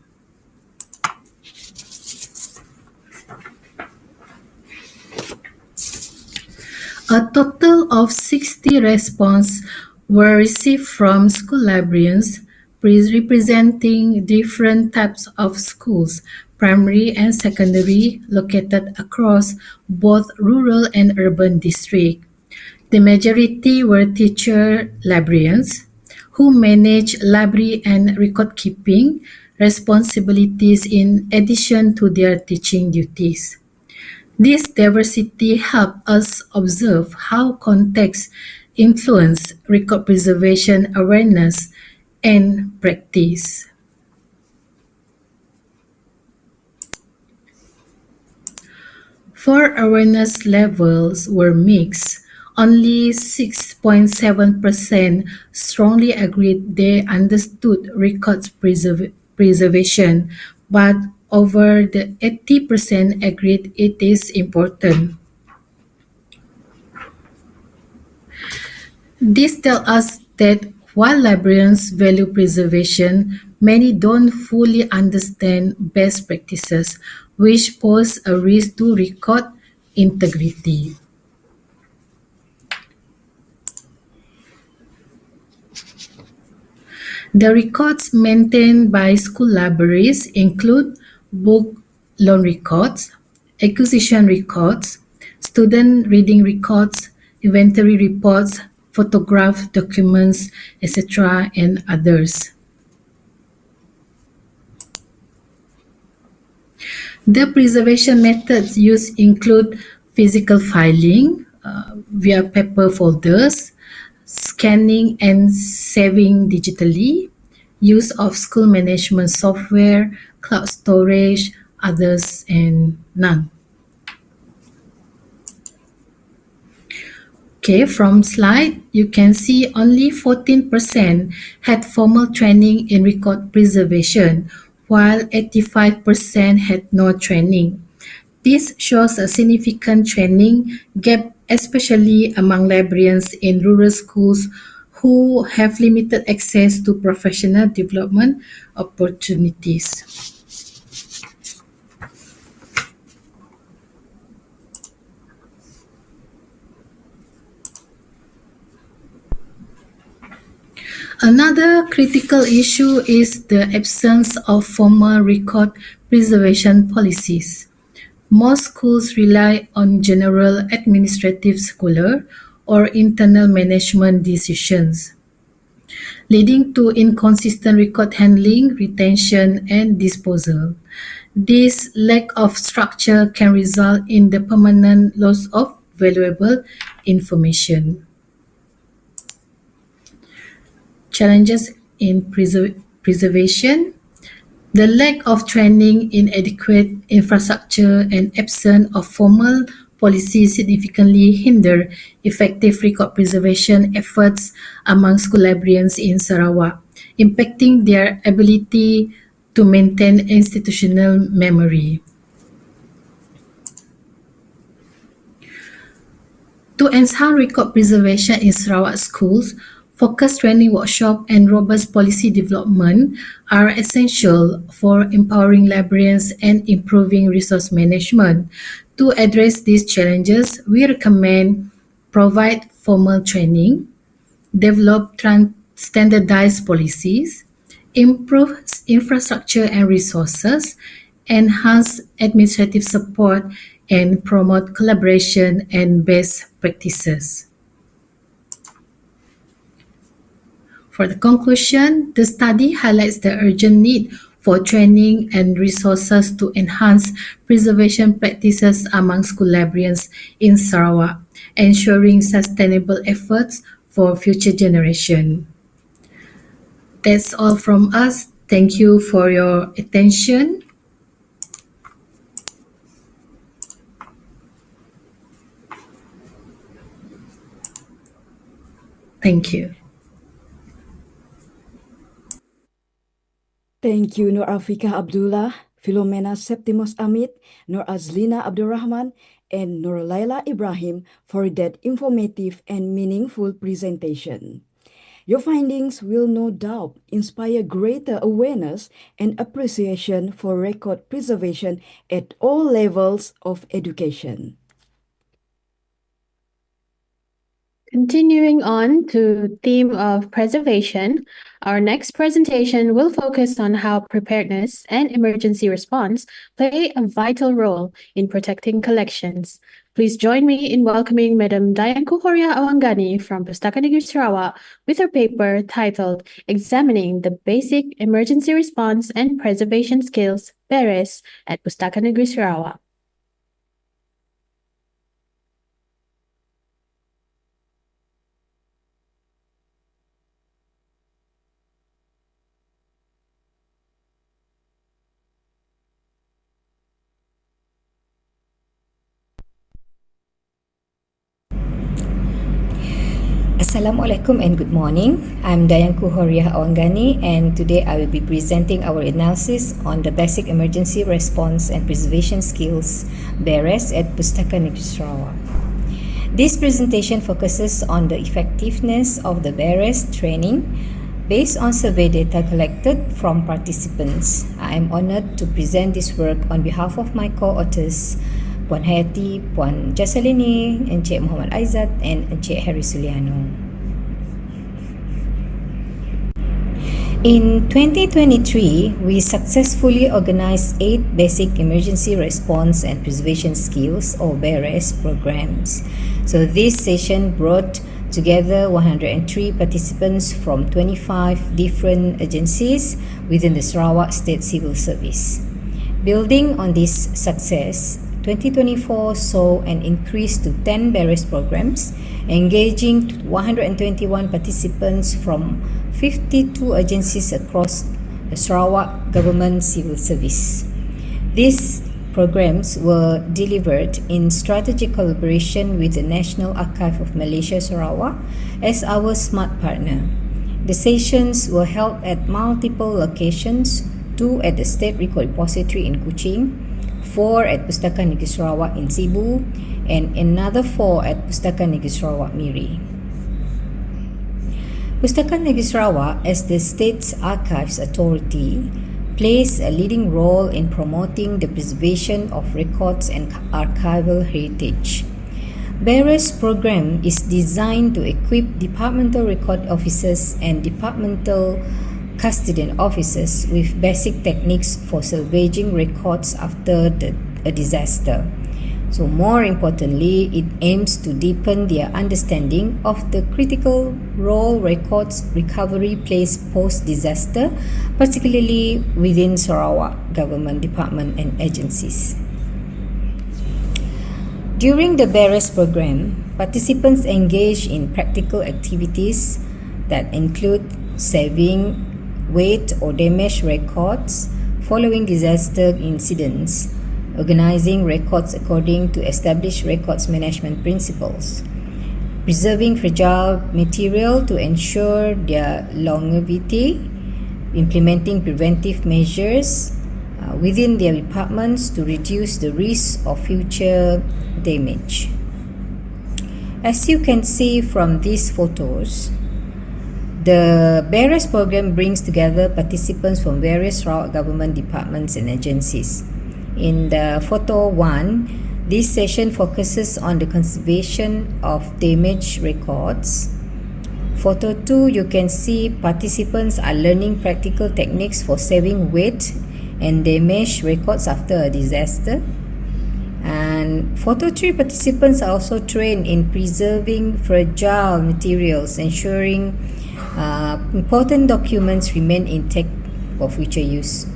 A total of 60 responses were received from school librarians representing different types of schools, primary and secondary, located across both rural and urban districts. The majority were teacher librarians who manage library and record keeping responsibilities in addition to their teaching duties. This diversity helps us observe how context influence record preservation awareness and practice. For awareness levels were mixed. Only 6.7% strongly agreed they understood records preservation, but over the 80% agreed it is important. This tells us that while librarians value preservation, many don't fully understand best practices, which pose a risk to record integrity. The records maintained by school libraries include book loan records, acquisition records, student reading records, inventory reports, photograph documents, etc., and others. The preservation methods used include physical filing via paper folders, scanning and saving digitally, use of school management software, cloud storage, others, and none. Okay, from slide, you can see only 14% had formal training in record preservation, while 85% had no training. This shows a significant training gap, especially among librarians in rural schools who have limited access to professional development opportunities. Another critical issue is the absence of formal record preservation policies. Most schools rely on general administrative circular or internal management decisions, leading to inconsistent record handling, retention, and disposal. This lack of structure can result in the permanent loss of valuable information. Challenges in preservation. The lack of training, inadequate infrastructure, and absence of formal policies significantly hinder effective record preservation efforts among school librarians in Sarawak, impacting their ability to maintain institutional memory. To enhance record preservation in Sarawak schools, focused training workshop and robust policy development are essential for empowering librarians and improving resource management. To address these challenges, we recommend provide formal training, develop standardized policies, improve infrastructure and resources, enhance administrative support, and promote collaboration and best practices. For the conclusion, the study highlights the urgent need for training and resources to enhance preservation practices among school librarians in Sarawak, ensuring sustainable efforts for future generations. That's all from us. Thank you for your attention. Thank you. Thank you, Nur Afika Abdullah. Philomena Septimus Amit, Nur Azlina Abdurrahman, and Nur Laila Ibrahim for that informative and meaningful presentation. Your findings will no doubt inspire greater awareness and appreciation for record preservation at all levels of education. Continuing on to theme of preservation, our next presentation will focus on how preparedness and emergency response play a vital role in protecting collections. Please join me in welcoming Madam Dayanku Horia Awangani from Pustaka Negeri Sarawak with her paper titled Examining the Basic Emergency Response and Preservation Skills, BERES, at Pustaka Negeri Sarawak. Assalamualaikum and good morning. I'm Dayanku Horia Awangani, and today I will be presenting our analysis on the Basic Emergency Response and Preservation Skills BERES at Pustaka Negeri Sarawak. This presentation focuses on the effectiveness of the BERES training based on survey data collected from participants. I am honored to present this work on behalf of my co-authors, Puan Hayati, Puan Jasalini, Encik Muhammad Aizat, and Encik Harry Suliano. In 2023, we successfully organized 8 Basic Emergency Response and Preservation Skills or BERES programs. So this session brought together 103 participants from 25 different agencies within the Sarawak State Civil Service. Building on this success, 2024 saw an increase to 10 BERES programs, engaging 121 participants from 52 agencies across the Sarawak Government Civil Service. These programs were delivered in strategic collaboration with the National Archive of Malaysia Sarawak as our smart partner. The sessions were held at multiple locations, 2 at the State Record Repository in Kuching, 4 at Pustaka Negeri Sarawak in Cebu, and another 4 at Pustaka Negeri Sarawak Miri. Pustaka Negeri Sarawak, as the state's archives authority, plays a leading role in promoting the preservation of records and archival heritage. BERES program is designed to equip departmental record officers and departmental custodian officers with basic techniques for salvaging records after a disaster. So more importantly, it aims to deepen their understanding of the critical role records recovery plays post-disaster, particularly within Sarawak government department and agencies. During the BERES program, participants engage in practical activities that include saving weight or damaged records following disaster incidents, organizing records according to established records management principles, preserving fragile material to ensure their longevity, implementing preventive measures within their departments to reduce the risk of future damage. As you can see from these photos, the BERES program brings together participants from various Sarawak government departments and agencies. In the photo 1, this session focuses on the conservation of damaged records. Photo 2, you can see participants are learning practical techniques for saving weight and damaged records after a disaster. And photo 3, participants are also trained in preserving fragile materials, ensuring important documents remain intact for future use.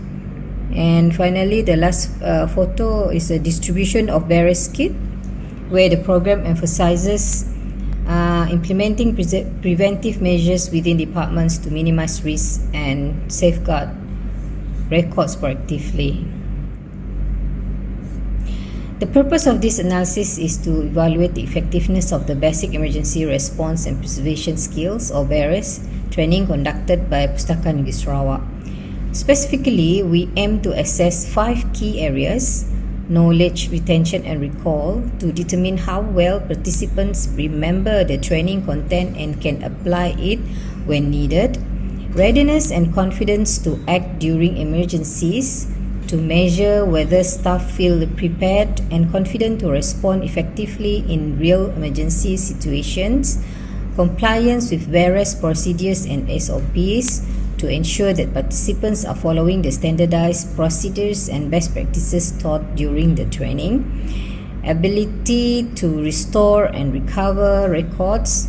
And finally, the last photo is a distribution of BERES kit, where the program emphasizes implementing preventive measures within departments to minimize risk and safeguard records proactively. The purpose of this analysis is to evaluate the effectiveness of the Basic Emergency Response and Preservation Skills or BERES training conducted by Pustaka Negeri Sarawak. Specifically, we aim to assess 5 key areas: knowledge, retention and recall, to determine how well participants remember the training content and can apply it when needed; readiness and confidence to act during emergencies, to measure whether staff feel prepared and confident to respond effectively in real emergency situations; compliance with various procedures and SOPs, to ensure that participants are following the standardized procedures and best practices taught during the training; ability to restore and recover records,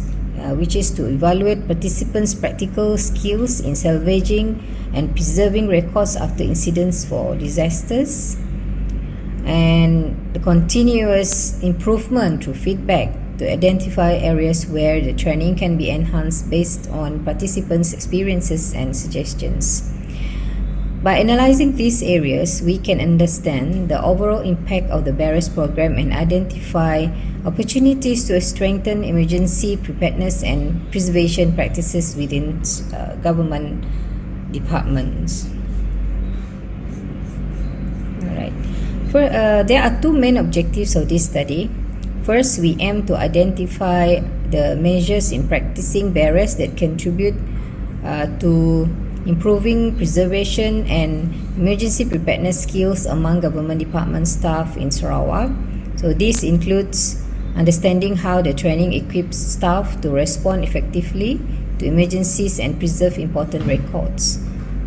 which is to evaluate participants' practical skills in salvaging and preserving records after incidents or disasters; and the continuous improvement through feedback to identify areas where the training can be enhanced based on participants' experiences and suggestions. By analyzing these areas, we can understand the overall impact of the BERES program and identify opportunities to strengthen emergency preparedness and preservation practices within government departments. Alright. There are 2 main objectives of this study. First, we aim to identify the measures in practicing BERES that contribute to improving preservation and emergency preparedness skills among government department staff in Sarawak. So this includes understanding how the training equips staff to respond effectively to emergencies and preserve important records.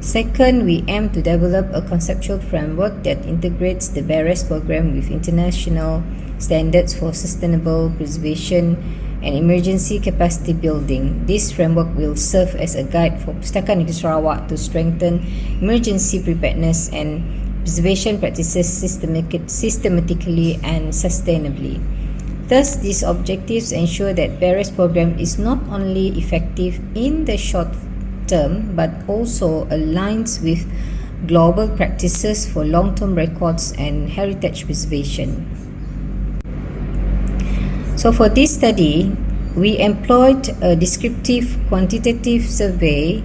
Second, we aim to develop a conceptual framework that integrates the BERES program with international standards for sustainable preservation and emergency capacity building. This framework will serve as a guide for Pustaka Negeri Sarawak to strengthen emergency preparedness and preservation practices systematically and sustainably. Thus, these objectives ensure that BERES program is not only effective in the short term but also aligns with global practices for long-term records and heritage preservation. So for this study, we employed a descriptive quantitative survey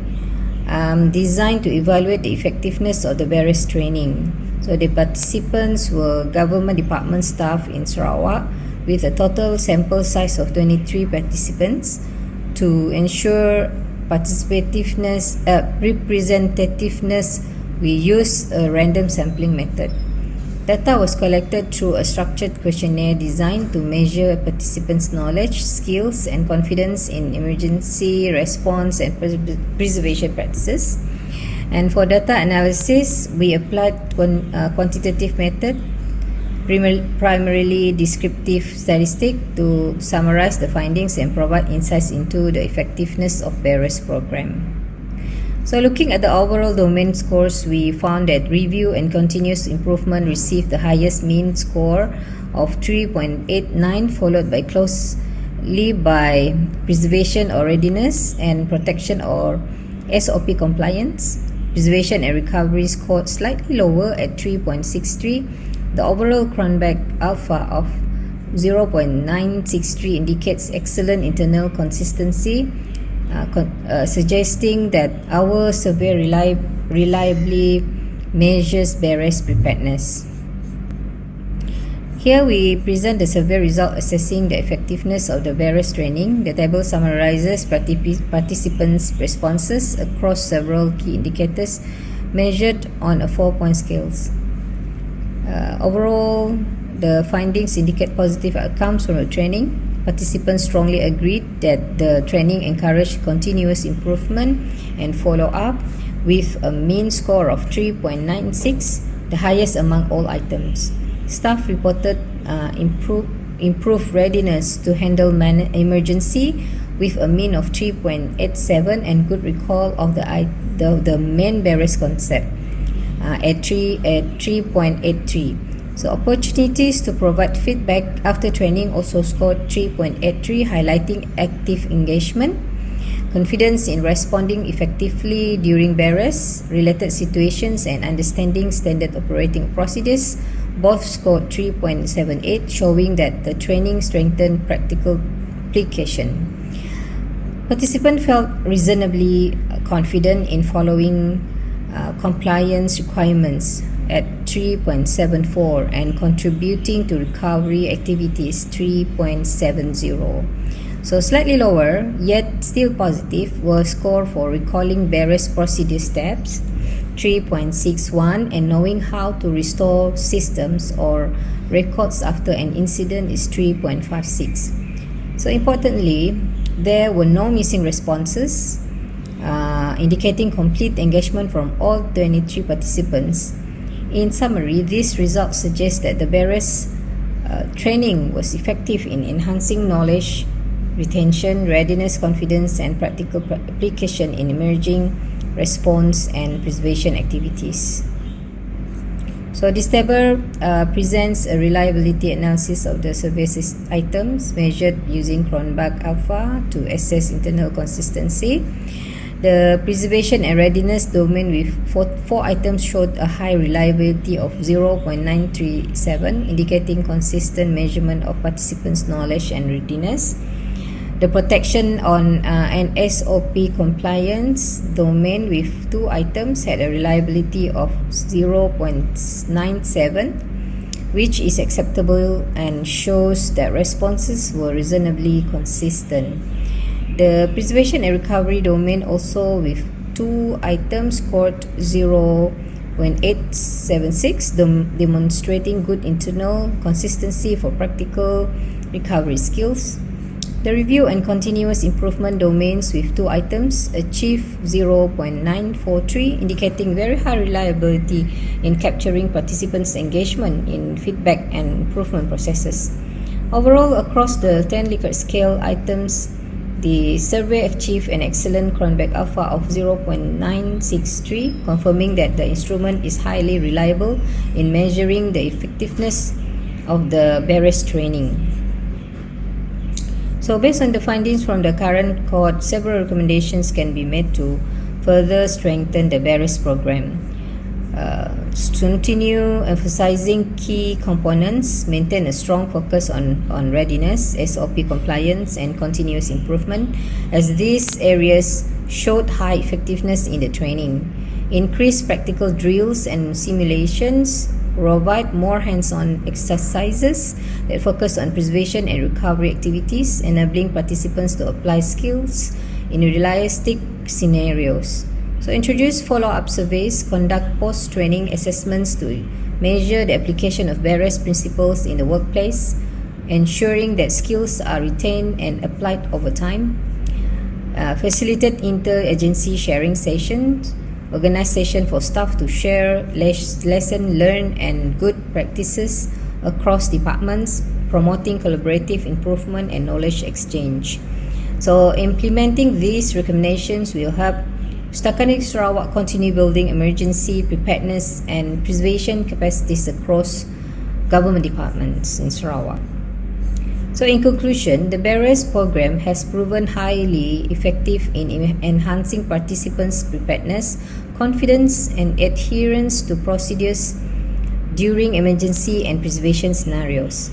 designed to evaluate the effectiveness of the BERES training. So the participants were government department staff in Sarawak with a total sample size of 23 participants. To ensure representativeness, we used a random sampling method. Data was collected through a structured questionnaire designed to measure participants' knowledge, skills, and confidence in emergency response and preservation practices. And for data analysis, we applied quantitative method, primarily descriptive statistic, to summarize the findings and provide insights into the effectiveness of BERES program. So looking at the overall domain scores, we found that review and continuous improvement received the highest mean score of 3.89, followed by closely by preservation or readiness and protection or SOP compliance. Preservation and recovery scored slightly lower at 3.63. The overall Cronbach alpha of 0.963 indicates excellent internal consistency, suggesting that our survey reliably measures BERES preparedness. Here we present the survey result assessing the effectiveness of the BERES training. The table summarizes participants' responses across several key indicators measured on a 4-point scale. Overall, the findings indicate positive outcomes from the training. Participants strongly agreed that the training encouraged continuous improvement and follow-up, with a mean score of 3.96, the highest among all items. Staff reported improved readiness to handle emergency, with a mean of 3.87 and good recall of the main BERES concept at 3.83. So opportunities to provide feedback after training also scored 3.83, highlighting active engagement. Confidence in responding effectively during BERES related situations and understanding standard operating procedures both scored 3.78, showing that the training strengthened practical application. Participants felt reasonably confident in following compliance requirements at 3.74 and contributing to recovery activities 3.70. So slightly lower, yet still positive, was score for recalling various procedure steps 3.61 and knowing how to restore systems or records after an incident is 3.56. So importantly, there were no missing responses, indicating complete engagement from all 23 participants. In summary, these results suggest that the various training was effective in enhancing knowledge, retention, readiness, confidence, and practical application in emerging response and preservation activities. So this table presents a reliability analysis of the survey items measured using Cronbach Alpha to assess internal consistency. The preservation and readiness domain with four items showed a high reliability of 0.937, indicating consistent measurement of participants' knowledge and readiness. The protection on and SOP compliance domain with 2 items had a reliability of 0.97, which is acceptable and shows that responses were reasonably consistent. The preservation and recovery domain also with 2 items scored 0.876, demonstrating good internal consistency for practical recovery skills. The review and continuous improvement domains with 2 items achieved 0.943, indicating very high reliability in capturing participants' engagement in feedback and improvement processes. Overall, across the 10 Likert scale items, the survey achieved an excellent Cronbach Alpha of 0.963, confirming that the instrument is highly reliable in measuring the effectiveness of the various training. So based on the findings from the current cohort, several recommendations can be made to further strengthen the various program. Continue emphasizing key components, maintain a strong focus on readiness, SOP compliance, and continuous improvement, as these areas showed high effectiveness in the training. Increase practical drills and simulations, provide more hands-on exercises that focus on preservation and recovery activities, enabling participants to apply skills in realistic scenarios. So introduce follow-up surveys, conduct post-training assessments to measure the application of various principles in the workplace, ensuring that skills are retained and applied over time. Facilitate inter-agency sharing sessions, organize sessions for staff to share lesson learned and good practices across departments, promoting collaborative improvement and knowledge exchange. So implementing these recommendations will help Pustaka Sarawak continue building emergency preparedness and preservation capacities across government departments in Sarawak. So in conclusion, the Barriers program has proven highly effective in enhancing participants' preparedness, confidence, and adherence to procedures during emergency and preservation scenarios.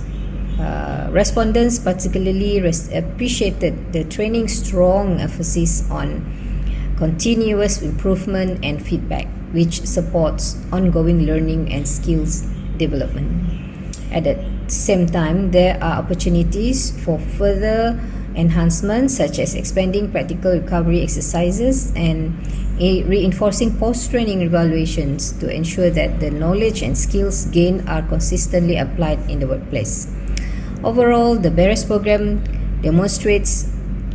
Respondents particularly appreciated the training's strong emphasis on continuous improvement and feedback, which supports ongoing learning and skills development. At the same time, there are opportunities for further enhancements, such as expanding practical recovery exercises and reinforcing post-training evaluations to ensure that the knowledge and skills gained are consistently applied in the workplace. Overall, the Barriers program demonstrates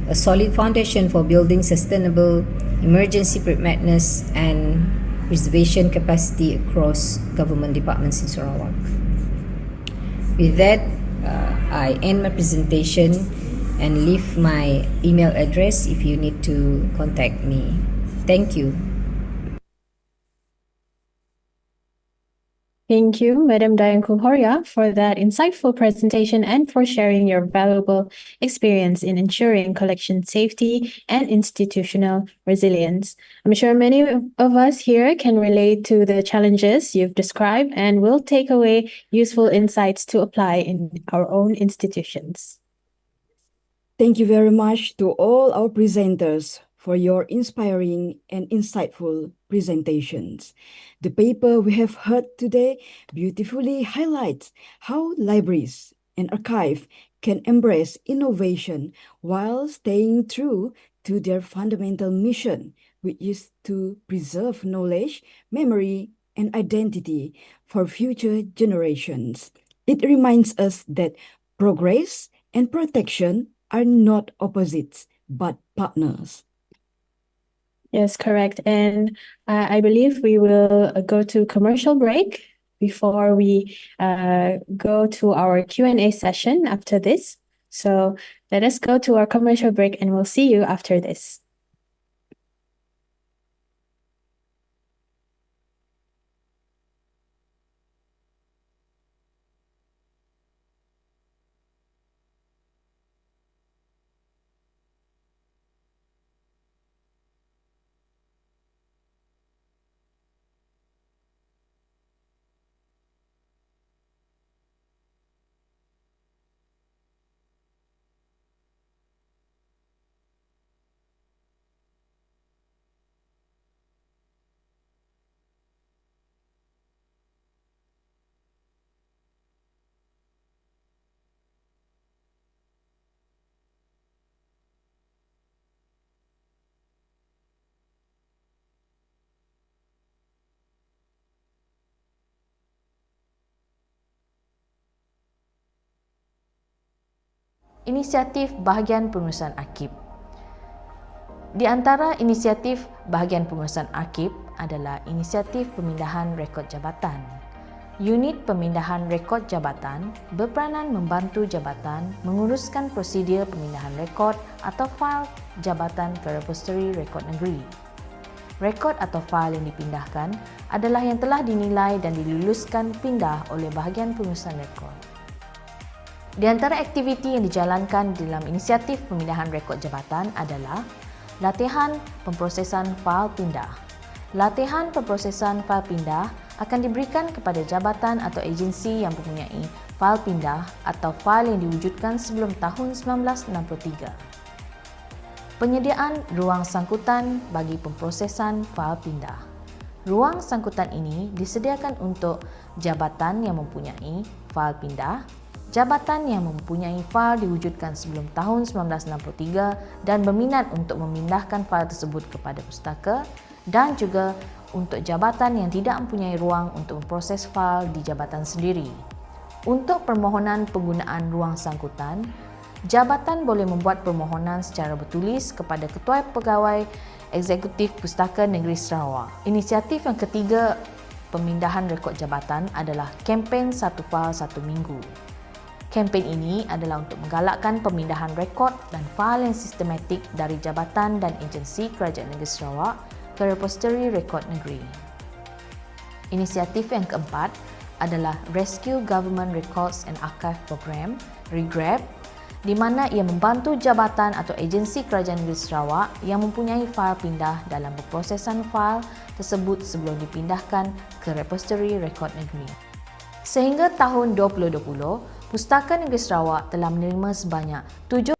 a solid foundation for building sustainable emergency preparedness and preservation capacity across government departments in Sarawak. With that, I end my presentation and leave my email address if you need to contact me. Thank you. Thank you, Madam Dayanku Horia, for that insightful presentation and for sharing your valuable experience in ensuring collection safety and institutional resilience. I'm sure many of us here can relate to the challenges you've described and will take away useful insights to apply in our own institutions. Thank you very much to all our presenters for your inspiring and insightful presentations. The paper we have heard today beautifully highlights how libraries and archives can embrace innovation while staying true to their fundamental mission, which is to preserve knowledge, memory, and identity for future generations. It reminds us that progress and protection are not opposites, but partners. Yes, correct. And I believe we will go to commercial break before we go to our Q&A session after this. So let us go to our commercial break and we'll see you after this. Inisiatif Bahagian Pengurusan Arsip. Di antara inisiatif Bahagian Pengurusan Arsip adalah inisiatif pemindahan rekod jabatan. Unit pemindahan rekod jabatan berperanan membantu jabatan menguruskan prosedur pemindahan rekod atau fail jabatan ke repository rekod negeri. Rekod atau fail yang dipindahkan adalah yang telah dinilai dan diluluskan pindah oleh Bahagian Pengurusan Rekod. Di antara aktiviti yang dijalankan dalam inisiatif pemindahan rekod jabatan adalah latihan pemprosesan fail pindah. Latihan pemprosesan fail pindah akan diberikan kepada jabatan atau agensi yang mempunyai fail pindah atau fail yang diwujudkan sebelum tahun 1963. Penyediaan ruang sangkutan bagi pemprosesan fail pindah. Ruang sangkutan ini disediakan untuk jabatan yang mempunyai fail pindah, jabatan yang mempunyai fail diwujudkan sebelum tahun 1963 dan berminat untuk memindahkan fail tersebut kepada pustaka, dan juga untuk jabatan yang tidak mempunyai ruang untuk memproses fail di jabatan sendiri. Untuk permohonan penggunaan ruang sangkutan, jabatan boleh membuat permohonan secara bertulis kepada Ketua Pegawai Eksekutif Pustaka Negeri Sarawak. Inisiatif yang ketiga pemindahan rekod jabatan adalah kempen satu fail satu minggu. Kempen ini adalah untuk menggalakkan pemindahan rekod dan fail yang sistematik dari jabatan dan agensi Kerajaan Negeri Sarawak ke repository rekod negeri. Inisiatif yang keempat adalah Rescue Government Records and Archive Program (REGRAP), di mana ia membantu jabatan atau agensi Kerajaan Negeri Sarawak yang mempunyai fail pindah dalam pemprosesan fail tersebut sebelum dipindahkan ke repository rekod negeri. Sehingga tahun 2020, Pustaka Negeri Sarawak telah menerima sebanyak 7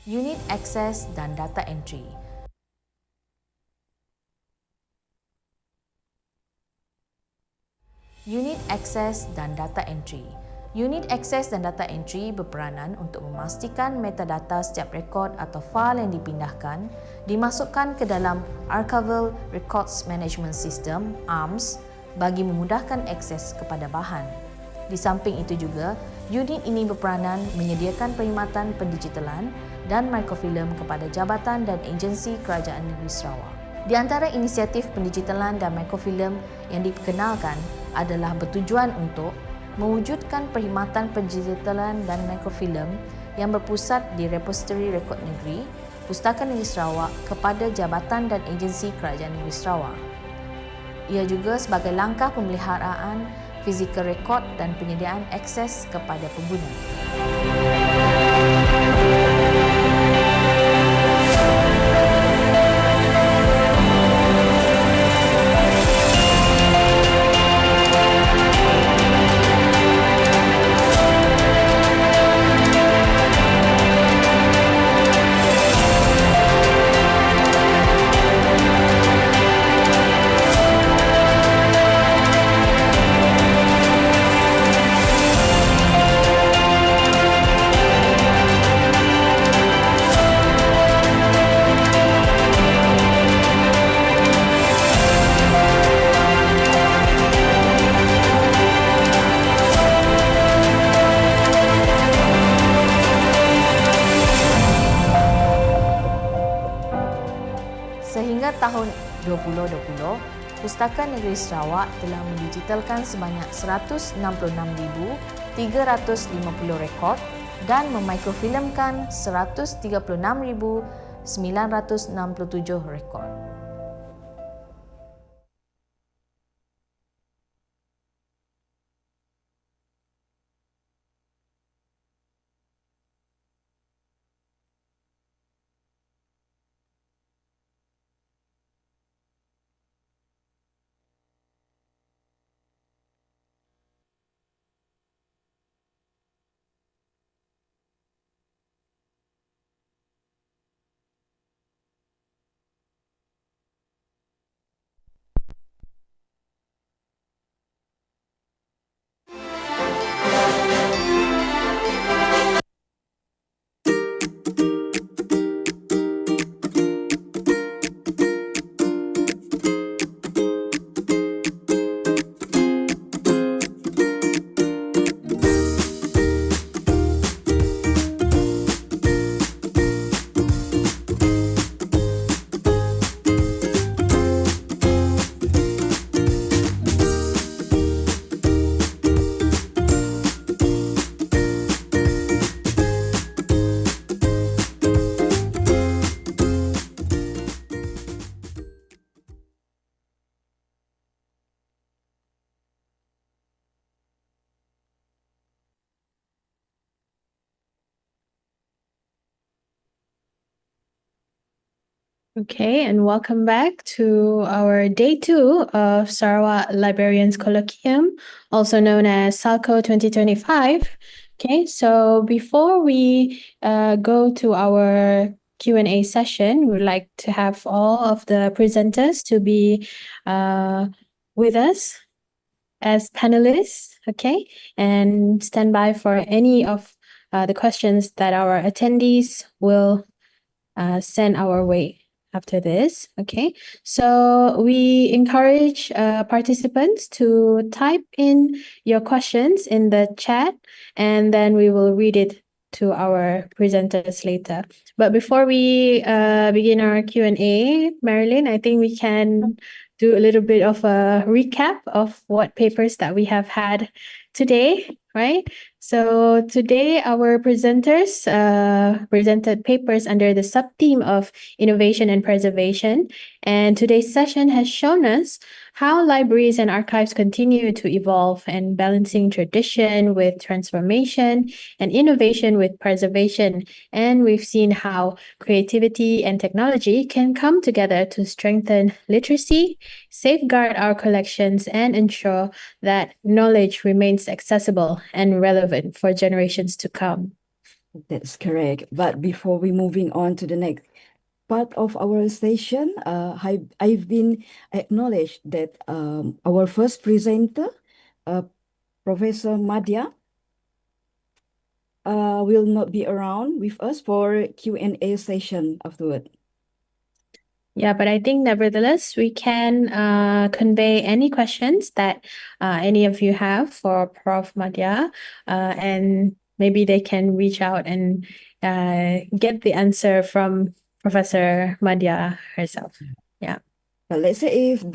Unit akses dan data entry. Unit akses dan data entry. Unit akses dan data entry berperanan untuk memastikan metadata setiap rekod atau fail yang dipindahkan dimasukkan ke dalam Archival Records Management System (ARMS) bagi memudahkan akses kepada bahan. Di samping itu juga, unit ini berperanan menyediakan perkhidmatan pendigitalan dan mikrofilm kepada jabatan dan agensi Kerajaan Negeri Sarawak. Di antara inisiatif pendigitalan dan mikrofilm yang diperkenalkan adalah bertujuan untuk mewujudkan perkhidmatan pendigitalan dan mikrofilm yang berpusat di Repository Rekod Negeri, Pustaka Negeri Sarawak kepada jabatan dan agensi Kerajaan Negeri Sarawak. Ia juga sebagai langkah pemeliharaan fizikal rekod dan penyediaan akses kepada pengguna. Sehingga tahun 2020, Pustaka Negeri Sarawak telah mendigitalkan sebanyak 166,350 rekod dan memikrofilmkan 136,967 rekod. Okay, and welcome back to our day 2 of Sarawak Librarians Colloquium, also known as SALCO 2025. Okay, so before we go to our Q&A session, we'd like to have all of the presenters to be with us as panelists, okay, and stand by for any of the questions that our attendees will send our way after this. Okay, so we encourage participants to type in your questions in the chat, and then we will read it to our presenters later. But before we begin our Q&A, Marilyn, I think we can do a little bit of a recap of what papers that we have had today, right? So today our presenters presented papers under the sub-theme of innovation and preservation. And today's session has shown us how libraries and archives continue to evolve and balancing tradition with transformation and innovation with preservation. And we've seen how creativity and technology can come together to strengthen literacy, safeguard our collections, and ensure that knowledge remains accessible and relevant for generations to come. That's correct. But before we moving on to the next part of our session, I've been acknowledged that our first presenter, Professor Madhya, will not be around with us for Q&A session afterward. Yeah, but I think nevertheless, we can convey any questions that any of you have for Prof. Madhya, and maybe they can reach out and get the answer from Professor Madhya herself. Yeah. But let's say if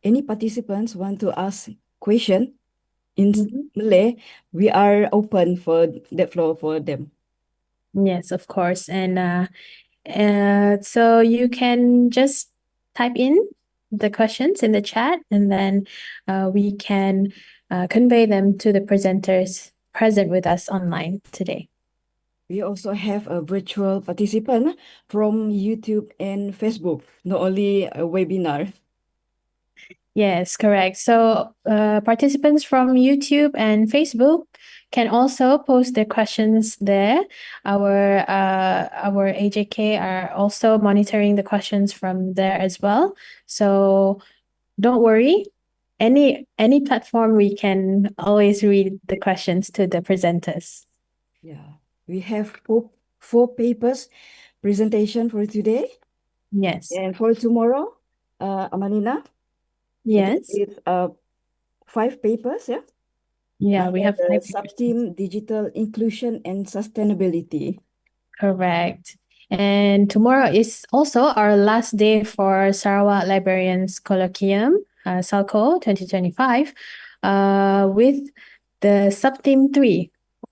any participants want to ask question in Malay, we are open for the floor for them. Yes, of course. And so you can just type in the questions in the chat, and then we can convey them to the presenters present with us online today. We also have a virtual participant from YouTube and Facebook, not only a webinar. Yes, correct. So participants from YouTube and Facebook can also post their questions there. Our AJK are also monitoring the questions from there as well. So don't worry. Any platform, we can always read the questions to the presenters. Yeah, we have four papers presentation for today. Yes. And for tomorrow, Amalina, Yes. it's 5 papers, yeah? Yeah, we have the 5 papers. sub-theme Digital Inclusion and Sustainability. Correct. And tomorrow is also our last day for Sarawak Librarians Colloquium, SALCO 2025, with the sub-theme 3.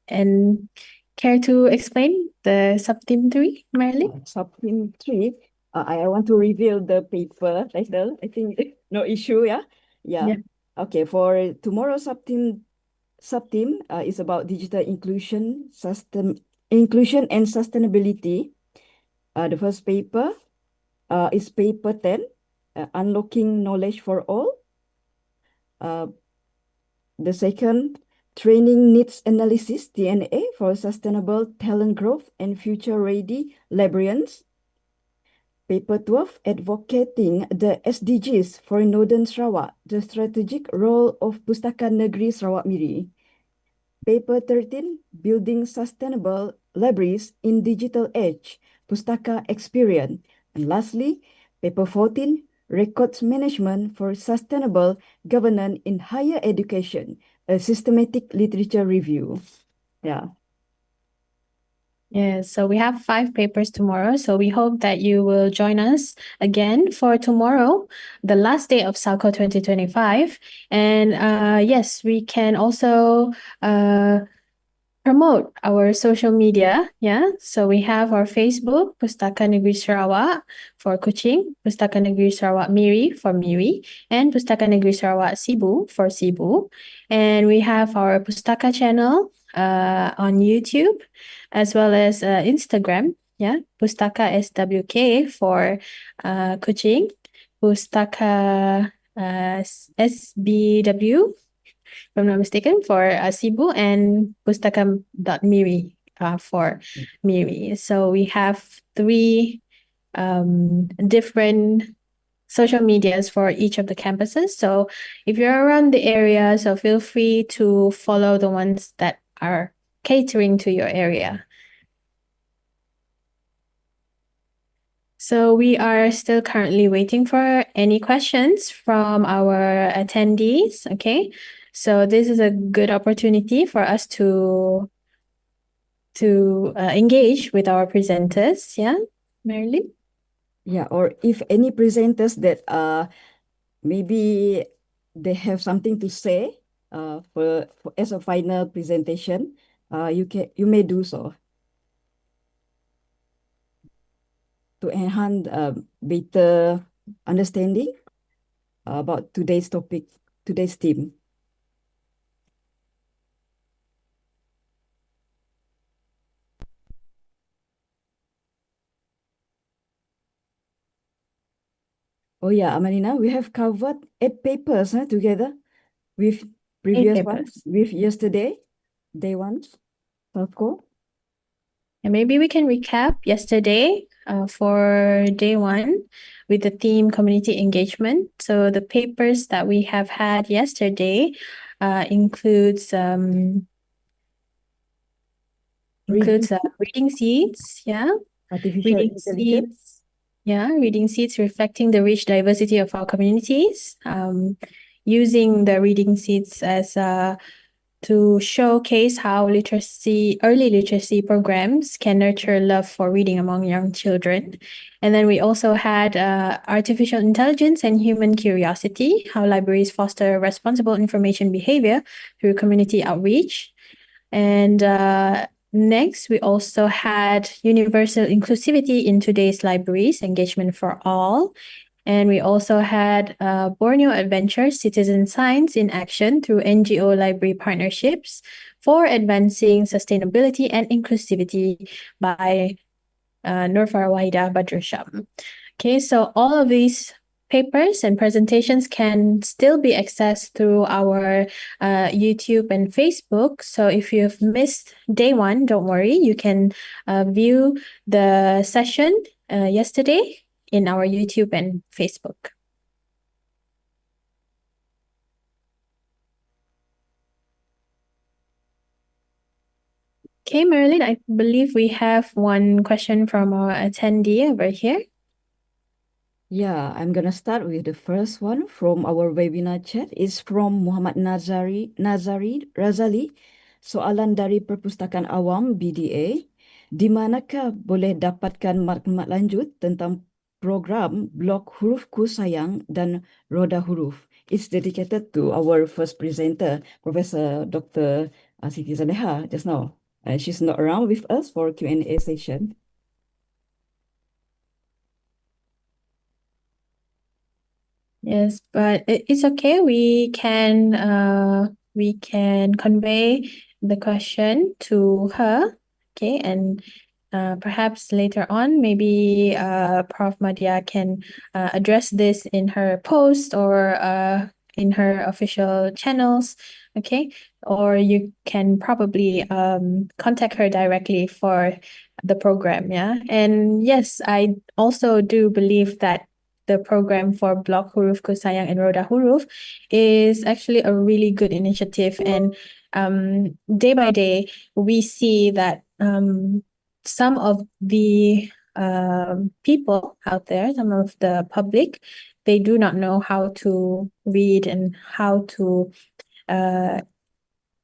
And care to explain the sub-theme 3, Marilyn? Sub-theme 3, I want to reveal the paper title. I think no issue, yeah? Yeah. Okay, for tomorrow's sub-theme is about digital inclusion, inclusion and sustainability. The first paper is paper 10, Unlocking Knowledge for All. The second, Training Needs Analysis, TNA, for Sustainable Talent Growth and Future-Ready Librarians. Paper 12, Advocating the SDGs for Northern Sarawak, the Strategic Role of Pustaka Negeri Sarawak Miri. Paper 13, Building Sustainable Libraries in Digital Age, Pustaka Experience. And lastly, Paper 14, Records Management for Sustainable Governance in Higher Education, a Systematic Literature Review. Yeah. Yes, so we have 5 papers tomorrow. So we hope that you will join us again for tomorrow, the last day of SALCO 2025. And yes, we can also promote our social media. Yeah, so we have our Facebook, Pustaka Negeri Sarawak for Kuching, Pustaka Negeri Sarawak Miri for Miri, and Pustaka Negeri Sarawak Sibu for Sibu. And we have our Pustaka channel on YouTube, as well as Instagram. Yeah, Pustaka SWK for Kuching, Pustaka SBW, if I'm not mistaken, for Cebu, and Pustakam.miri for Miri. So we have 3 different social medias for each of the campuses. So if you're around the area, so feel free to follow the ones that are catering to your area. So we are still currently waiting for any questions from our attendees. Okay, so this is a good opportunity for us to engage with our presenters. Yeah, Marilyn? Yeah, or if any presenters that maybe they have something to say for as a final presentation, you may do so to enhance better understanding about today's topic, today's theme. Oh yeah, Amalina, we have covered 8 papers together with previous ones, with yesterday, day 1, SALCO. And maybe we can recap yesterday for day one with the theme community engagement. So the papers that we have had yesterday includes reading seeds, Artificial reading intelligence. seeds, reading seeds reflecting the rich diversity of our communities. Using the reading seeds as to showcase how early literacy programs can nurture love for reading among young children. And then we also had artificial intelligence and human curiosity, how libraries foster responsible information behavior through community outreach. And next, we also had universal inclusivity in today's libraries, engagement for all. And we also had Borneo Adventure Citizen Science in Action through NGO library partnerships for advancing sustainability and inclusivity by Nurfar Wahida Badrusham. Okay, so all of these papers and presentations can still be accessed through our YouTube and Facebook. So if you've missed day one, don't worry, you can view the session yesterday in our YouTube and Facebook. Okay, Marilyn, I believe we have one question from our attendee over here. Yeah, I'm gonna start with the first one from our webinar chat. It's from Muhammad Razali. Soalan dari Perpustakaan Awam BDA. Di manakah boleh dapatkan maklumat lanjut tentang program blok hurufku sayang dan roda huruf? It's dedicated to our first presenter, Professor Dr. Siti Zaleha, just now. She's not around with us for Q&A session. Yes, but it's okay. We can convey the question to her. Okay, and perhaps later on, maybe Prof. Madia can address this in her post or in her official channels. Okay, or you can probably contact her directly for the program. Yeah, and yes, I also do believe that the program for Block Huruf Kusayang and Roda Huruf is actually a really good initiative. And day by day, we see that some of the people out there, some of the public, they do not know how to read and how to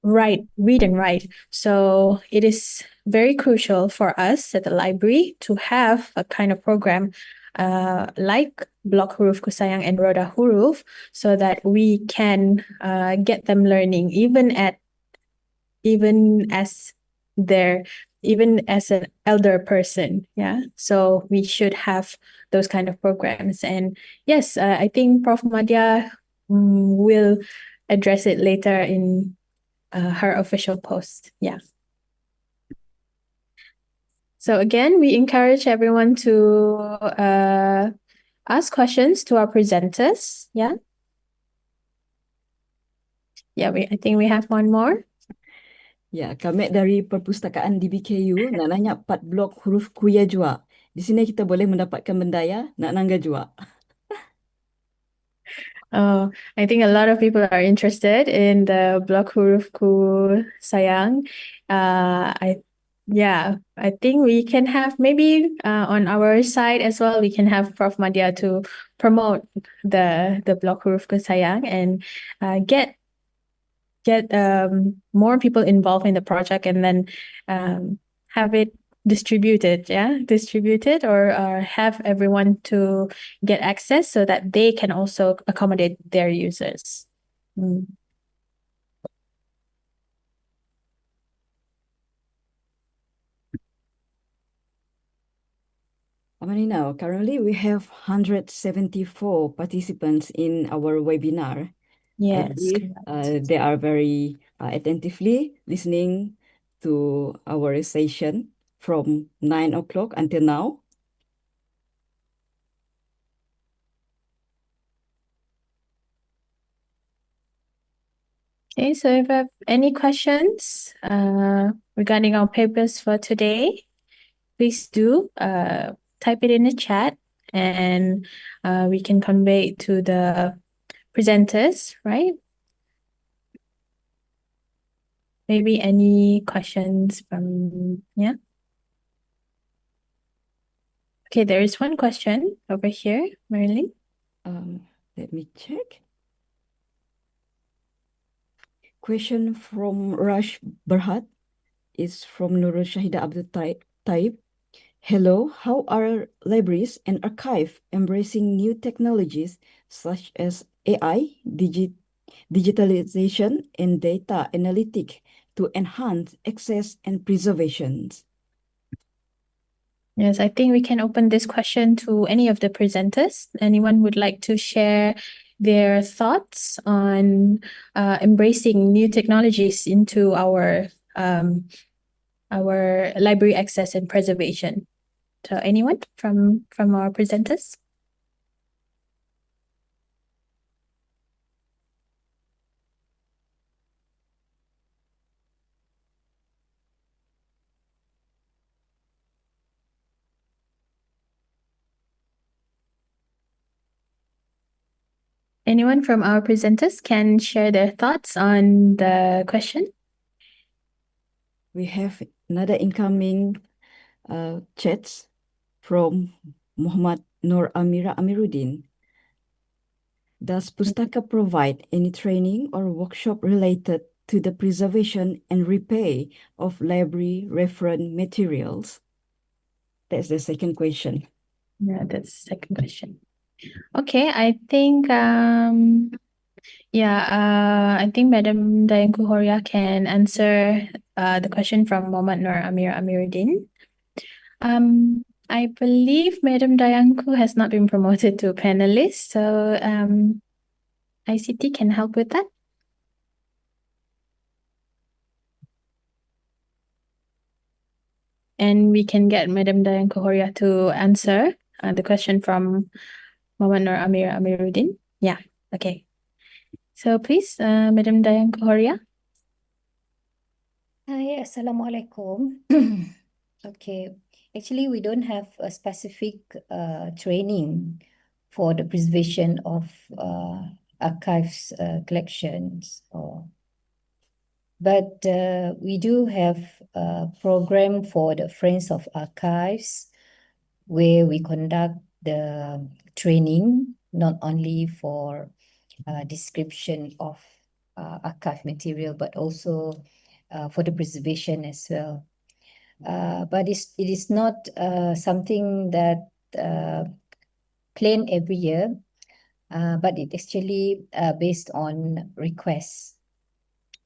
read and write. So it is very crucial for us at the library to have a kind of program like Block Huruf Kusayang and Roda Huruf, so that we can get them learning even as an elder person. Yeah, so we should have those kind of programs. And yes, I think Prof. Madya will address it later in her official post. Yeah. So again, we encourage everyone to ask questions to our presenters. Yeah. Yeah, I think we have one more. Ya, kami dari Perpustakaan DBKU nak nanya 4 blok huruf kuya jua. Di sini kita boleh mendapatkan benda ya, nak nangga jua. Oh, I think a lot of people are interested in the Block Huruf Ku Sayang. I think we can have maybe on our side as well, we can have Prof. Madya to promote the Block Huruf Ku Sayang and get more people involved in the project, and then have it distributed or have everyone to get access so that they can also accommodate their users. Amanina, currently we have 174 participants in our webinar. I Yes, believe correct. they are very attentively listening to our session from 9 o'clock until now. Okay, so if you have any questions regarding our papers for today, please do type it in the chat, and we can convey it to the presenters, right? Maybe any questions from, yeah? Okay, there is one question over here, Marilyn. Let me check. Question from Rash Berhat is from Nurul Shahida Abdul Taib. Hello, how are libraries and archive embracing new technologies such as AI, digitalization, and data analytic to enhance access and preservation? Yes, I think we can open this question to any of the presenters. Anyone would like to share their thoughts on embracing new technologies into our library access and preservation? So anyone from our presenters? Anyone from our presenters can share their thoughts on the question? We have another incoming chats from Muhammad Nur Amira Amiruddin. Does Pustaka provide any training or workshop related to the preservation and repair of library reference materials? That's the second question. Yeah, that's the second question. Okay, I think I think Madam Dayanku Horia can answer the question from Muhammad Nur Amiruddin. I believe Madam Dayanku has not been promoted to panelist, so ICT can help with that. And we can get Madam Dayanku Horia to answer the question from Muhammad Nur Amiruddin. Yeah, okay. So please, Madam Dayanku Horia. Hi, Assalamualaikum. Okay, actually we don't have a specific training for the preservation of archives collections, but we do have a program for the Friends of Archives where we conduct the training not only for description of archive material but also for the preservation as well. But it is not something that planned every year, but it actually based on requests.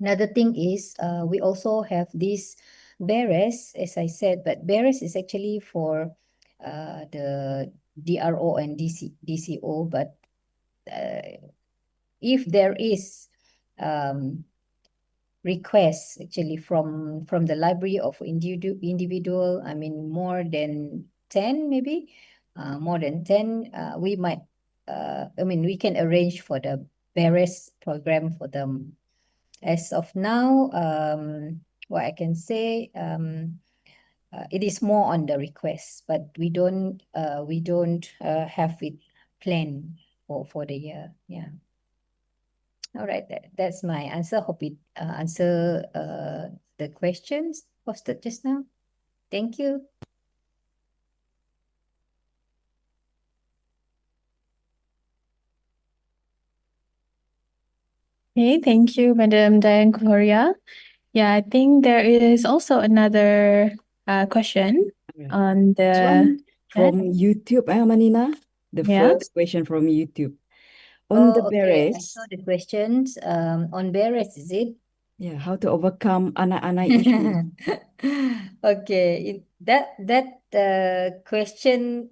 Another thing is we also have this BERES, as I said, but BERES is actually for the DRO and DCO, but if there is requests actually from the library of individual, I mean more than 10 maybe, more than 10, we might, we can arrange for the BERES program for them. As of now, what I can say, it is more on the request, but we don't have it planned for the year. Yeah. All right, that's my answer. Hope it answer the questions posted just now. Thank you. Okay, thank you, Madam Dayanku Horia. Yeah, I think there is also another question on This the one from YouTube, Manina. The Yeah. first question from YouTube. On the Okay, I BERES, saw the questions on BERES, is it? yeah, how to overcome anak-anak issue. Okay, that question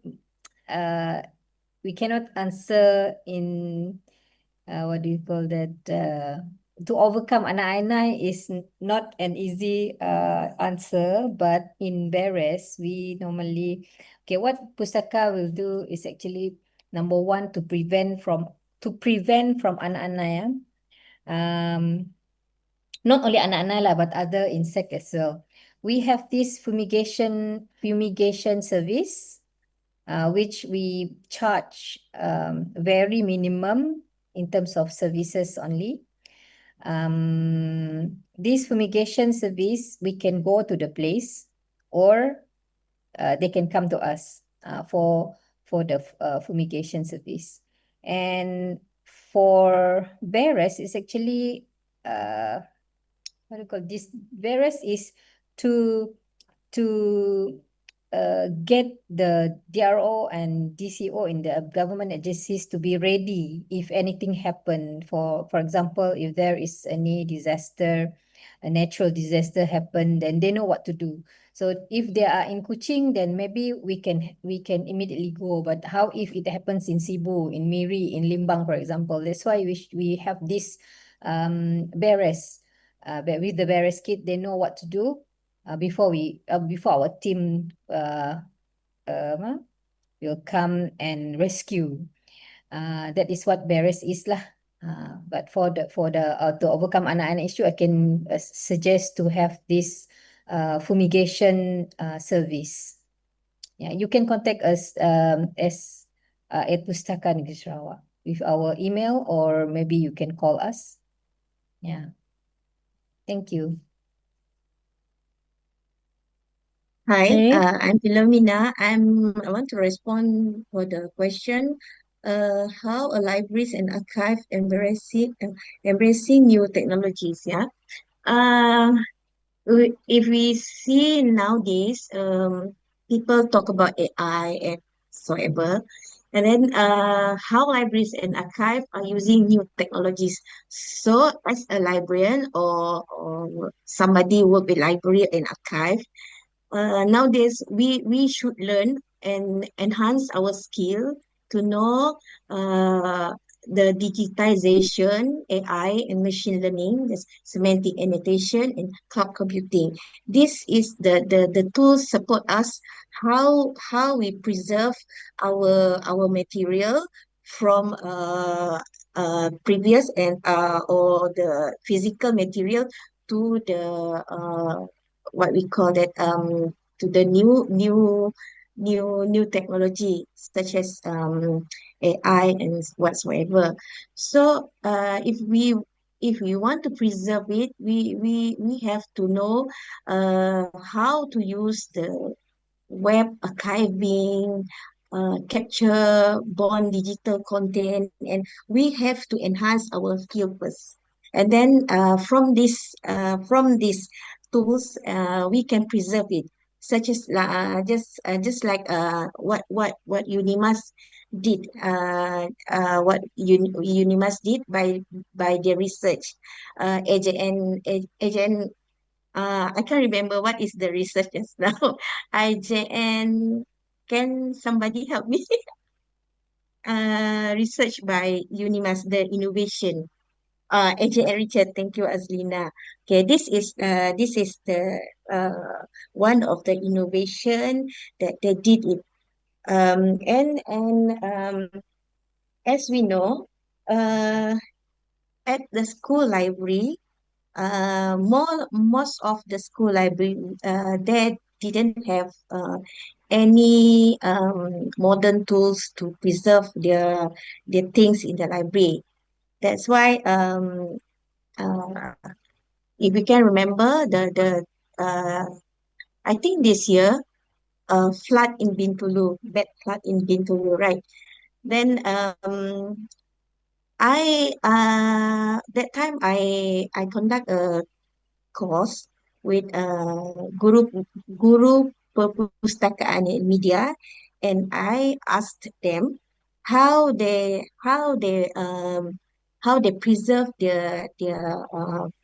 we cannot answer in what do you call that? To overcome anak-anak is not an easy answer, but in BERES we normally what Pustaka will do is actually number one to prevent from anak-anak, not only anak-anak lah, but other insect as well. we have this fumigation service, which we charge very minimum in terms of services only. This fumigation service, we can go to the place, or they can come to us for the fumigation service. And for bearers, it's actually what do you call this? Bearers is to get the DRO and DCO in the government agencies to be ready if anything happen. For example, if there is any disaster, a natural disaster happen, then they know what to do. So if they are in Kuching, then maybe we can immediately go. But how if it happens in Cebu, in Miri, in Limbang, for example? That's why we have this bearers. With the bearers kit, they know what to do before our team will come and rescue. That is what bearers is lah. But for the to overcome anak-anak issue, I can suggest to have this fumigation service. Yeah, you can contact us as at Pustaka Negeri Sarawak with our email, or maybe you can call us. Yeah. Thank you. Hi, Okay. I'm Philomena. I want to respond for the question. How a libraries and archive embracing new technologies. Yeah. Uh, if we see nowadays, people talk about AI and so ever, and then how libraries and archive are using new technologies. So, as a librarian or somebody who will be library and archive, nowadays we should learn and enhance our skill to know the digitization, AI and machine learning, the semantic annotation and cloud computing. This is the tools support us how we preserve our material from previous and or the physical material to the what we call that to the new technology such as AI and whatsoever. So if we want to preserve it, we have to know how to use the web archiving, capture, bond digital content, and we have to enhance our skill first. And then from these tools, we can preserve it, such as just like what Unimas did, what Unimas did by their research, AJN I can't remember what is the research just now. IJN, can somebody help me? Research by Unimas, the innovation. AJN Richard, thank you, Azlina. Okay, this is the one of the innovation that they did it. And as we know, at the school library, most of the school library they didn't have any modern tools to preserve their things in the library. That's why uh, if you can remember the I think this year flood in Bintulu, bad flood in Bintulu, right? Then I that time I conduct a course with guru perpustakaan in media, and I asked them how they preserve their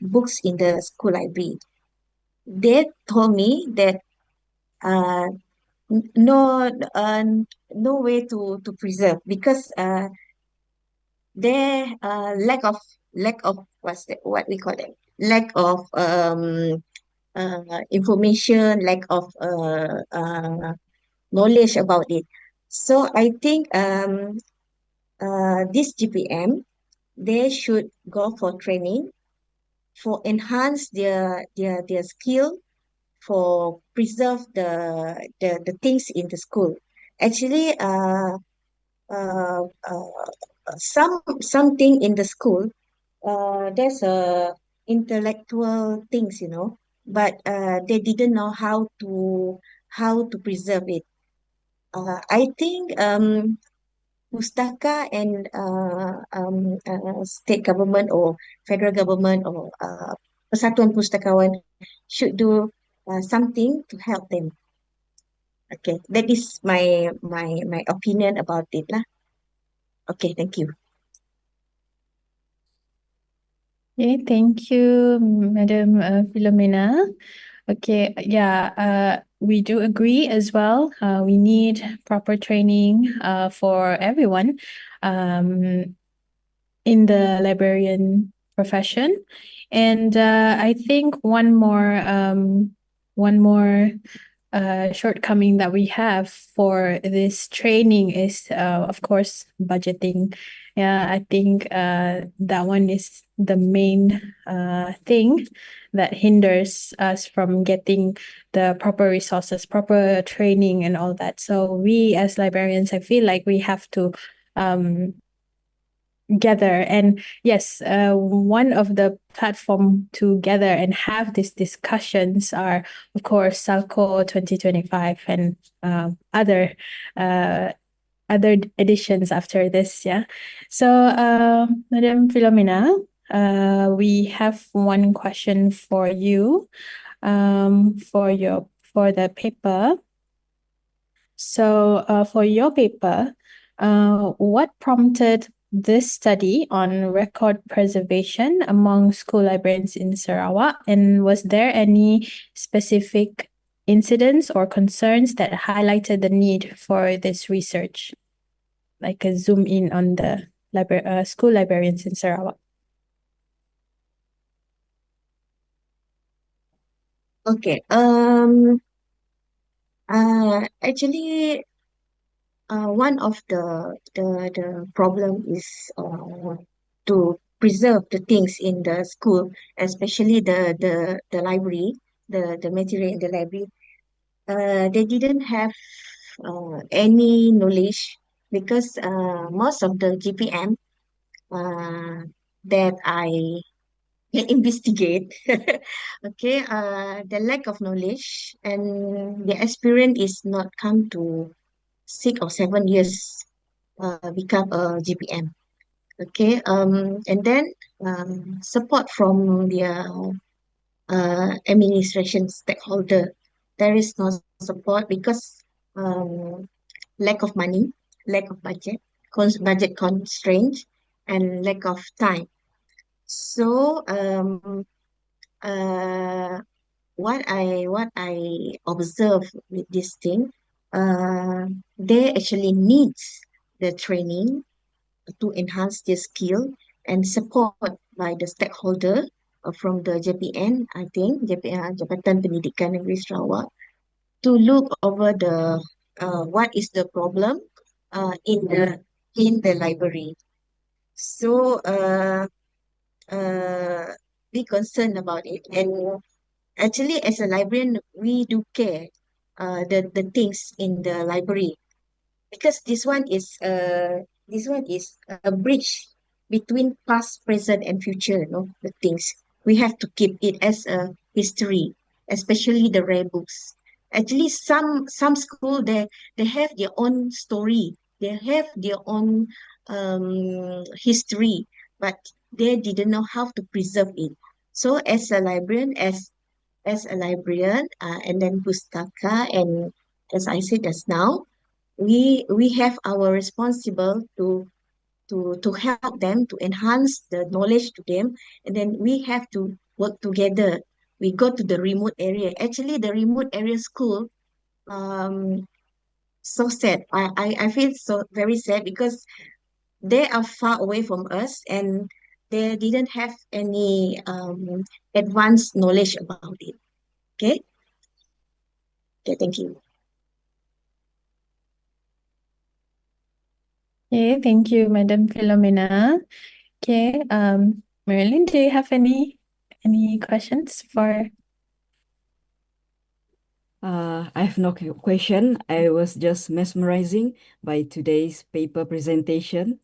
books in the school library. They told me that uh, no no way to preserve because there lack of what we call it, lack of information, lack of knowledge about it. So I think this GPM, they should go for training for enhance their skill for preserve the things in the school. Actually, uh, uh, something in the school, there's a intellectual things, but they didn't know how to preserve it. I think Pustaka and state government or federal government or Persatuan Pustakawan should do something to help them. Okay, that is my opinion about it lah. Okay, thank you. Okay, thank you, Madam Philomena. Okay, yeah, we do agree as well. We need proper training for everyone in the librarian profession. And I think one more shortcoming that we have for this training is, of course, budgeting. Yeah, I think that one is the main thing that hinders us from getting the proper resources, proper training, and all that. So we as librarians, I feel like we have to gather, and yes, one of the platform to gather and have these discussions are, of course, Salco 2025 and other editions after this. Yeah, so Madam Philomena, we have one question for you for the paper. So for your paper, what prompted this study on record preservation among school librarians in Sarawak? And was there any specific incidents or concerns that highlighted the need for this research? Like a zoom in on the school librarians in Sarawak. Okay. Actually, one of the problem is to preserve the things in the school, especially the library, the material in the library. They didn't have any knowledge because most of the GPM that I investigate, okay, the lack of knowledge and the experience is not come to 6 or 7 years become a GPM. Okay, and then support from their administration stakeholder. There is no support because lack of money, lack of budget, budget constraint, and lack of time. So what I observe with this thing, they actually needs the training to enhance their skill and support by the stakeholder from the JPN, I think, JPN, Jabatan Pendidikan Negeri Sarawak, to look over the what is the problem in the library. So be concerned about it. And actually, as a librarian, we do care the things in the library because this one is a bridge between past, present, and future. The things we have to keep it as a history, especially the rare books. Actually, some school they have their own story, they have their own history, but they didn't know how to preserve it. So, as a librarian, and then Pustaka, and as I said just now, we have our responsible to help them to enhance the knowledge to them, and then we have to work together. We go to the remote area. Actually, the remote area school, um, so sad. I feel so very sad because they are far away from us and they didn't have any advanced knowledge about it. Okay. Okay. Thank you. Okay, thank you, Madam Philomena. Okay, Marilyn, do you have any questions for I have no question. I was just mesmerizing by today's paper presentation.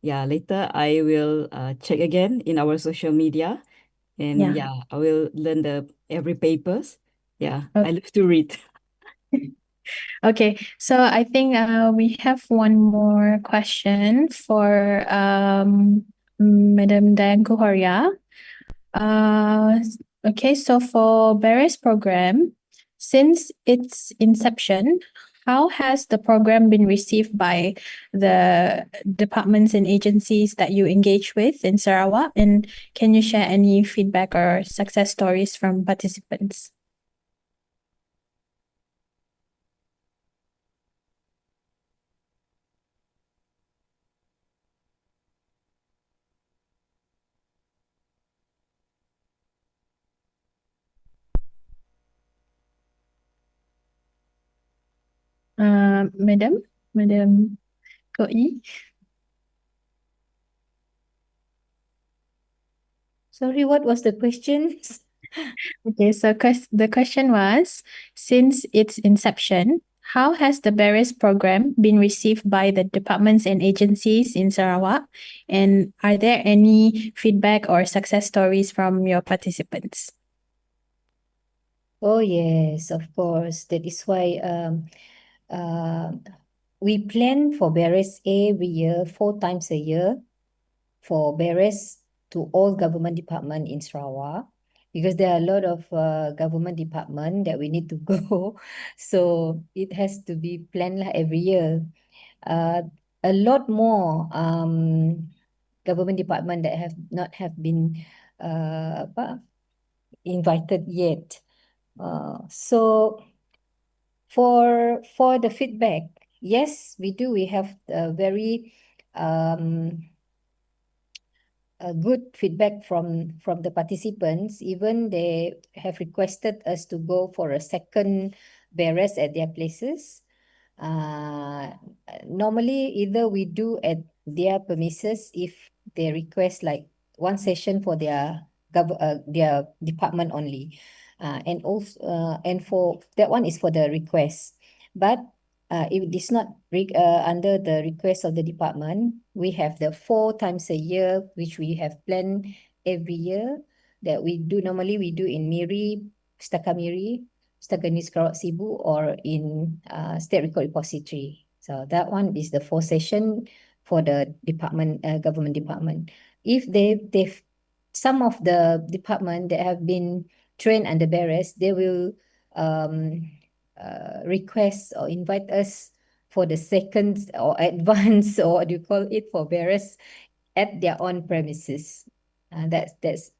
Yeah, later I will check again in our social media, and Yeah. I will learn the every papers. Yeah, Oh. I love to read. Okay, so I think we have one more question for Madam Diane Kuhoria. Okay, so for Barry's program, since its inception, how has the program been received by the departments and agencies that you engage with in Sarawak? And can you share any feedback or success stories from participants? Madam Koi. Sorry, what was the question? Okay, so the question was, since its inception, how has the Barris program been received by the departments and agencies in Sarawak? And are there any feedback or success stories from your participants? Oh yes, of course. That is why we plan for Barris every year, 4 times a year, for Barris to all government department in Sarawak, because there are a lot of government department that we need to go. So it has to be planned every year. A lot more government department that have not have been invited yet. So for the feedback, yes, we do. We have a very good feedback from the participants. Even they have requested us to go for a second bearers at their places. Normally, either we do at their premises if they request like one session for their department only, and also and for that one is for the request. But if it is not under the request of the department, we have the 4 times a year which we have planned every year that we do. Normally we do in Miri, Pustaka Miri, Staganis Sarawak Sibu, or in State Record Repository. So that one is the 4 session for the department, government department. If they've some of the department that have been trained under Barris, they will request or invite us for the second or advance or what do you call it, for Barris at their own premises. That's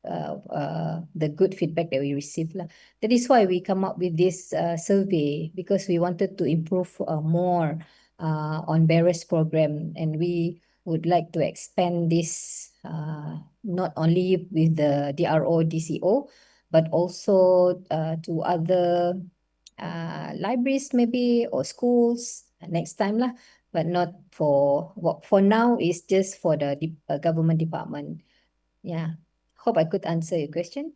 the good feedback that we received lah. That is why we come up with this survey, because we wanted to improve more on Barris program, and we would like to expand this not only with the DRO, DCO, but also to other libraries maybe, or schools next time lah. But not for now, it's just for the government department. Yeah, hope I could answer your question.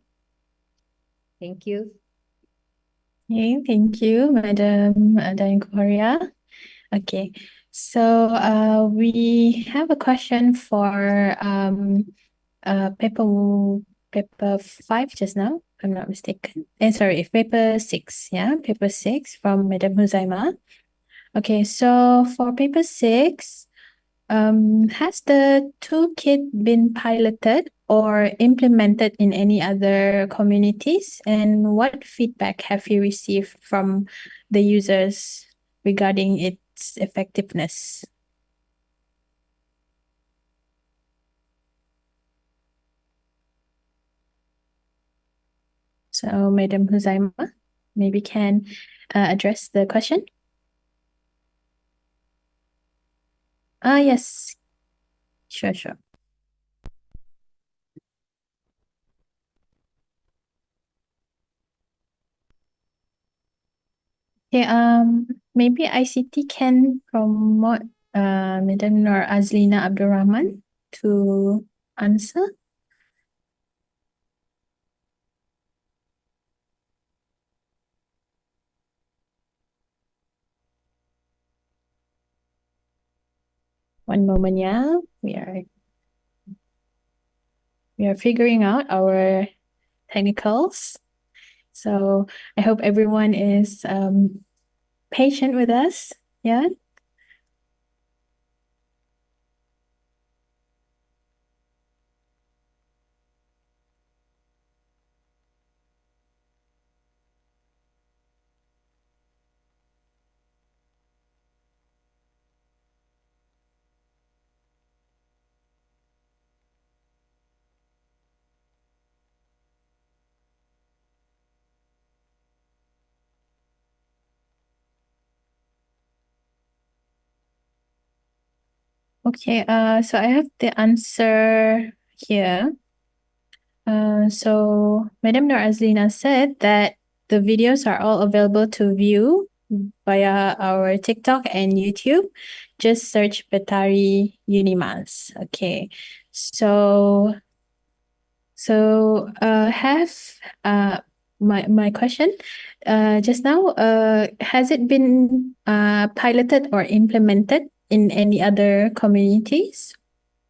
Thank you. Okay, thank you, Madam Diane Kuhoria. Okay, so we have a question for paper 5 just now, if I'm not mistaken. Sorry, paper 6, yeah, paper 6 from Madam Huzaima. Okay, so for paper 6, has the toolkit been piloted or implemented in any other communities? And what feedback have you received from the users regarding its effectiveness? So, Madam Huzaima, maybe can address the question? Yes. Sure. Okay, maybe ICT can promote Madam Nur Azlina Abdul Rahman to answer. One moment, yeah. We are figuring out our technicals. So I hope everyone is patient with us. Yeah. Okay, so I have the answer here. So Madam Nur Azlina said that the videos are all available to view via our TikTok and YouTube. Just search Betari Unimas. Okay. Have my question just now, has it been piloted or implemented in any other communities,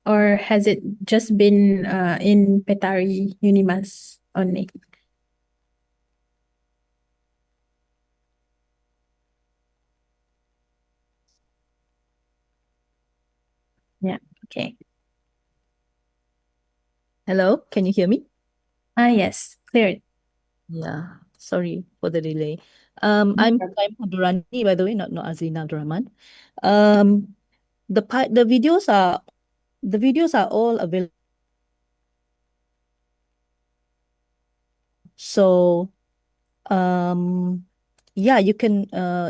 or has it just been in Petari Unimas only? Yeah. Okay. Hello, can you hear me? Yes, clear. Yeah, sorry for the delay. I'm Abdurrani, by the way, not Azina Abdurrahman. The videos are all available. So yeah, you can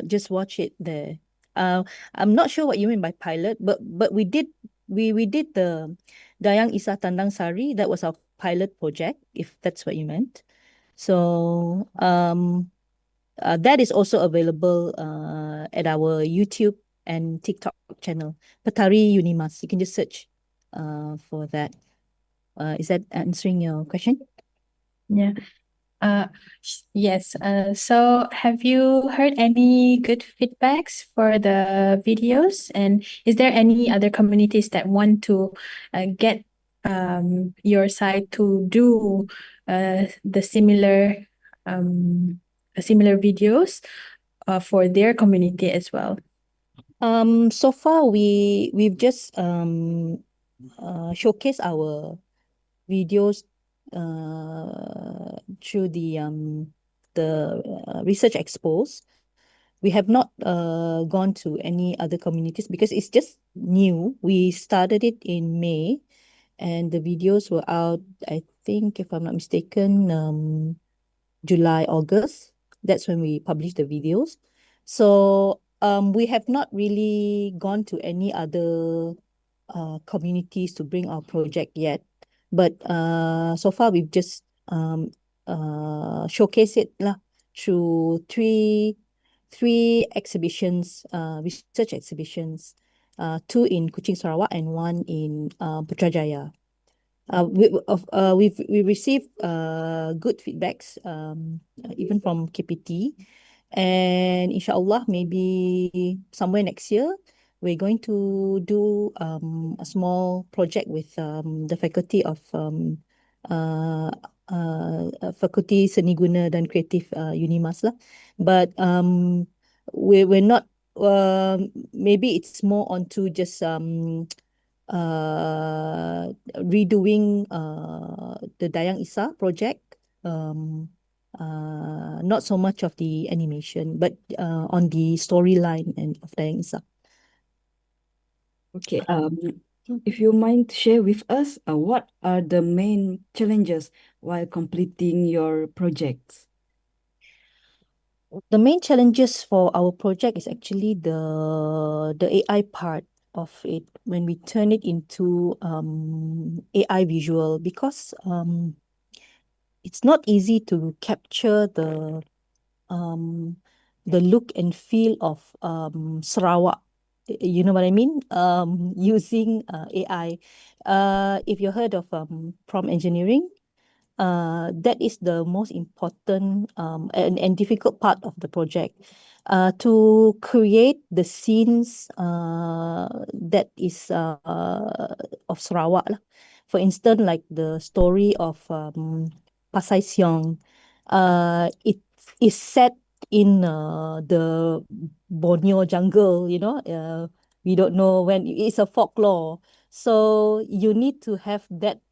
just watch it there. Uh, I'm not sure what you mean by pilot, but we did the Dayang Isa Tandang Sari. That was our pilot project, if that's what you meant. So that is also available at our YouTube and TikTok channel, Petari Unimas. You can just search for that. Is that answering your question? Yeah. Yes. So have you heard any good feedbacks for the videos? And is there any other communities that want to get your site to do the similar videos for their community as well? So far we've just showcased our videos through the research expos. We have not gone to any other communities because it's just new. We started it in May, and the videos were out, I think, if I'm not mistaken, July, August. That's when we published the videos. So we have not really gone to any other communities to bring our project yet. But so far we've just showcase it lah through three exhibitions, research exhibitions, two in Kuching, Sarawak, and one in Putrajaya. We received good feedbacks even from KPT, and inshallah maybe somewhere next year we're going to do a small project with the faculty of faculty Seni Guna dan Kreatif Unimas lah. But we're not maybe it's more onto just redoing the Dayang Isa project. Not so much of the animation, but on the storyline and of Dayang Isa. Okay. If you mind to share with us, what are the main challenges while completing your projects? The main challenges for our project is actually the AI part of it when we turn it into AI visual, because it's not easy to capture the look and feel of Sarawak. You know what I mean? Using AI. If you heard of prompt engineering, that is the most important and difficult part of the project. to create the scenes that is of Sarawak lah. For instance, like the story of Pasai Siong, it is set in the Borneo jungle, we don't know when, it's a folklore. So you need to have that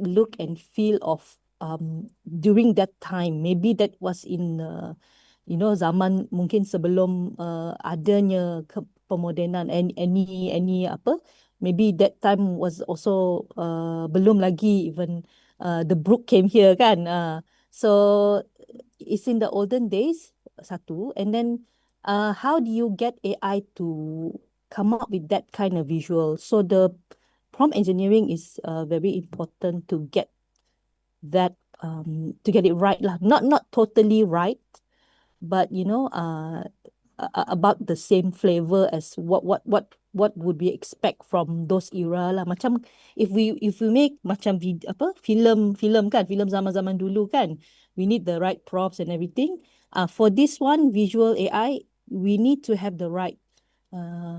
look and feel of during that time. Maybe that was in zaman mungkin sebelum adanya pemodenan, and any apa, maybe that time was also belum lagi even the brook came here kan. So it's in the olden days, satu. And then how do you get AI to come up with that kind of visual? So the prompt engineering is very important to get that to get it right lah. Not totally right, but about the same flavor as what would we expect from those era lah. Macam if we make macam filem kan, filem zaman-zaman dulu kan, we need the right props and everything. For this one, visual AI, we need to have the right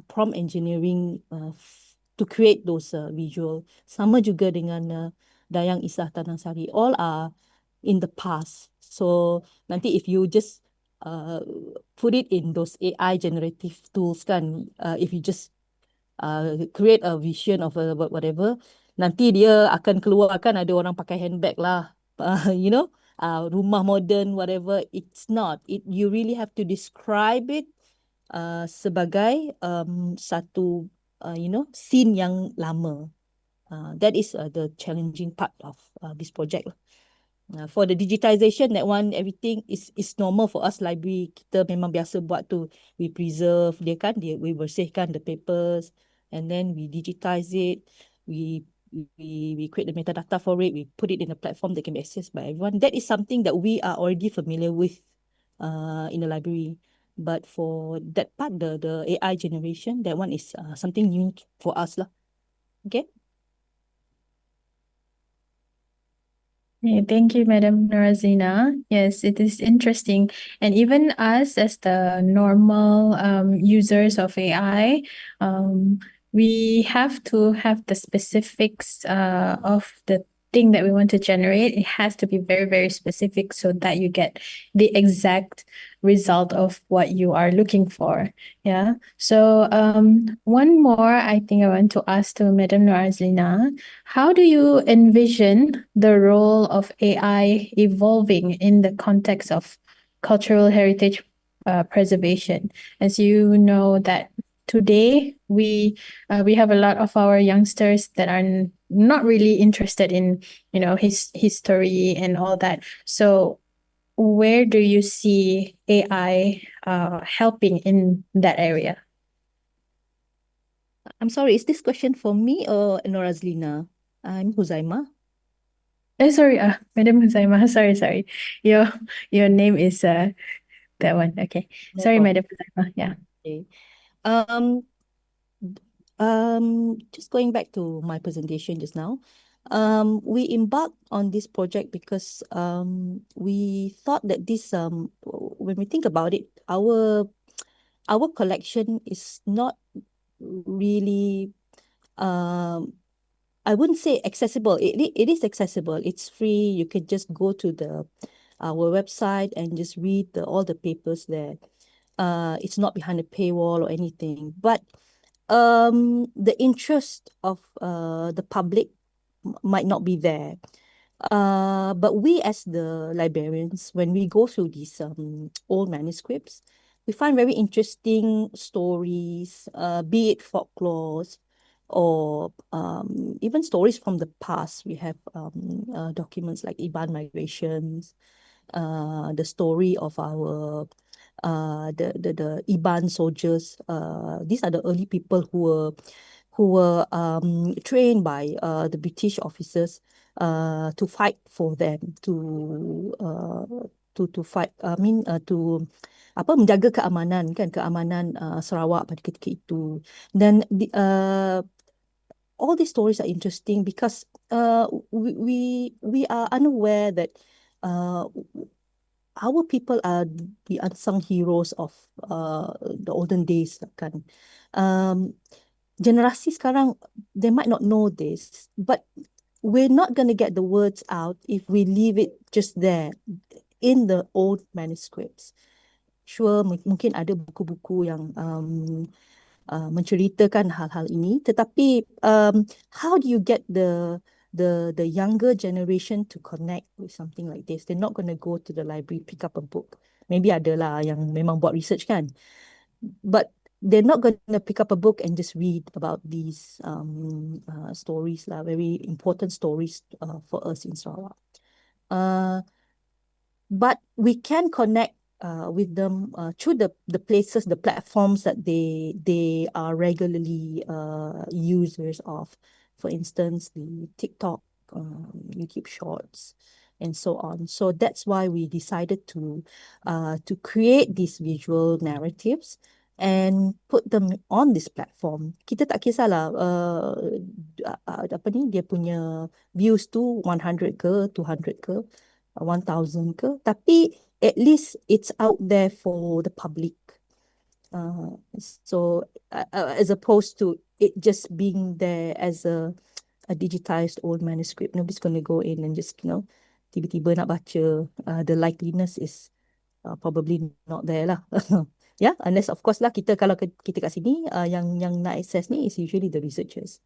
prompt engineering to create those visual. Sama juga dengan Dayang Isah Tanah Sari. All are in the past. So nanti if you just put it in those AI generative tools kan, if you just create a vision of whatever, nanti dia akan keluarkan ada orang pakai handbag lah, rumah modern, whatever. It's not. You really have to describe it sebagai satu scene yang lama. That is the challenging part of this project. For the digitization, that one, everything is normal for us library. Kita memang biasa buat tu. We preserve dia kan, we bersihkan the papers, and then we digitize it. We create the metadata for it. We put it in a platform that can be accessed by everyone. That is something that we are already familiar with in the library. But for that part, the AI generation, that one is something new for us lah. Okay. Yeah, thank you, Madam Norazina. Yes, it is interesting. And even us as the normal users of AI, we have to have the specifics of the thing that we want to generate. It has to be very, very specific so that you get the exact result of what you are looking for. Yeah. So one more I think I want to ask to Madam Norazina. How do you envision the role of AI evolving in the context of cultural heritage preservation? As you know that today we have a lot of our youngsters that are not really interested in history and all that. So where do you see AI helping in that area? I'm sorry, is this question for me or Norazlina? I'm Huzaima. Sorry, Madam Huzaima. Sorry. Your name is that one. Okay. No Sorry, problem. Madam Huzaima. Yeah. Okay. Just going back to my presentation just now, we embarked on this project because we thought that this when we think about it, our collection is not really I wouldn't say accessible. It is accessible. It's free. You can just go to our website and just read all the papers there. It's not behind a paywall or anything. But the interest of the public might not be there. But we as the librarians, when we go through these old manuscripts, we find very interesting stories, be it folklores or even stories from the past. We have documents like Iban migrations, the story of our the Iban soldiers. These are the early people who were trained by the British officers to fight for them, to fight. To menjaga keamanan Sarawak pada ketika itu. Dan all these stories are interesting because we are unaware that our people are the unsung heroes of the olden days kan. Generasi sekarang, they might not know this, but we're not going to get the words out if we leave it just there in the old manuscripts. Sure, mungkin ada buku-buku yang menceritakan hal-hal ini, tetapi how do you get the younger generation to connect with something like this? They're not going to go to the library, pick up a book. Maybe ada lah yang memang buat research kan, but they're not going to pick up a book and just read about these stories lah, very important stories for us in Sarawak. But we can connect with them through the places, the platforms that they are regularly users of. For instance, the TikTok, YouTube Shorts, and so on. So that's why we decided to create these visual narratives and put them on this platform. Kita tak kisahlah apa ni, dia punya views tu 100 ke, 200 ke, 1,000 ke, tapi at least it's out there for the public. So as opposed to it just being there as a digitized old manuscript, nobody's going to go in and just, tiba-tiba nak baca. The likeliness is probably not there lah. Yeah, unless of course lah kalau kita kat sini yang nak access ni is usually the researchers,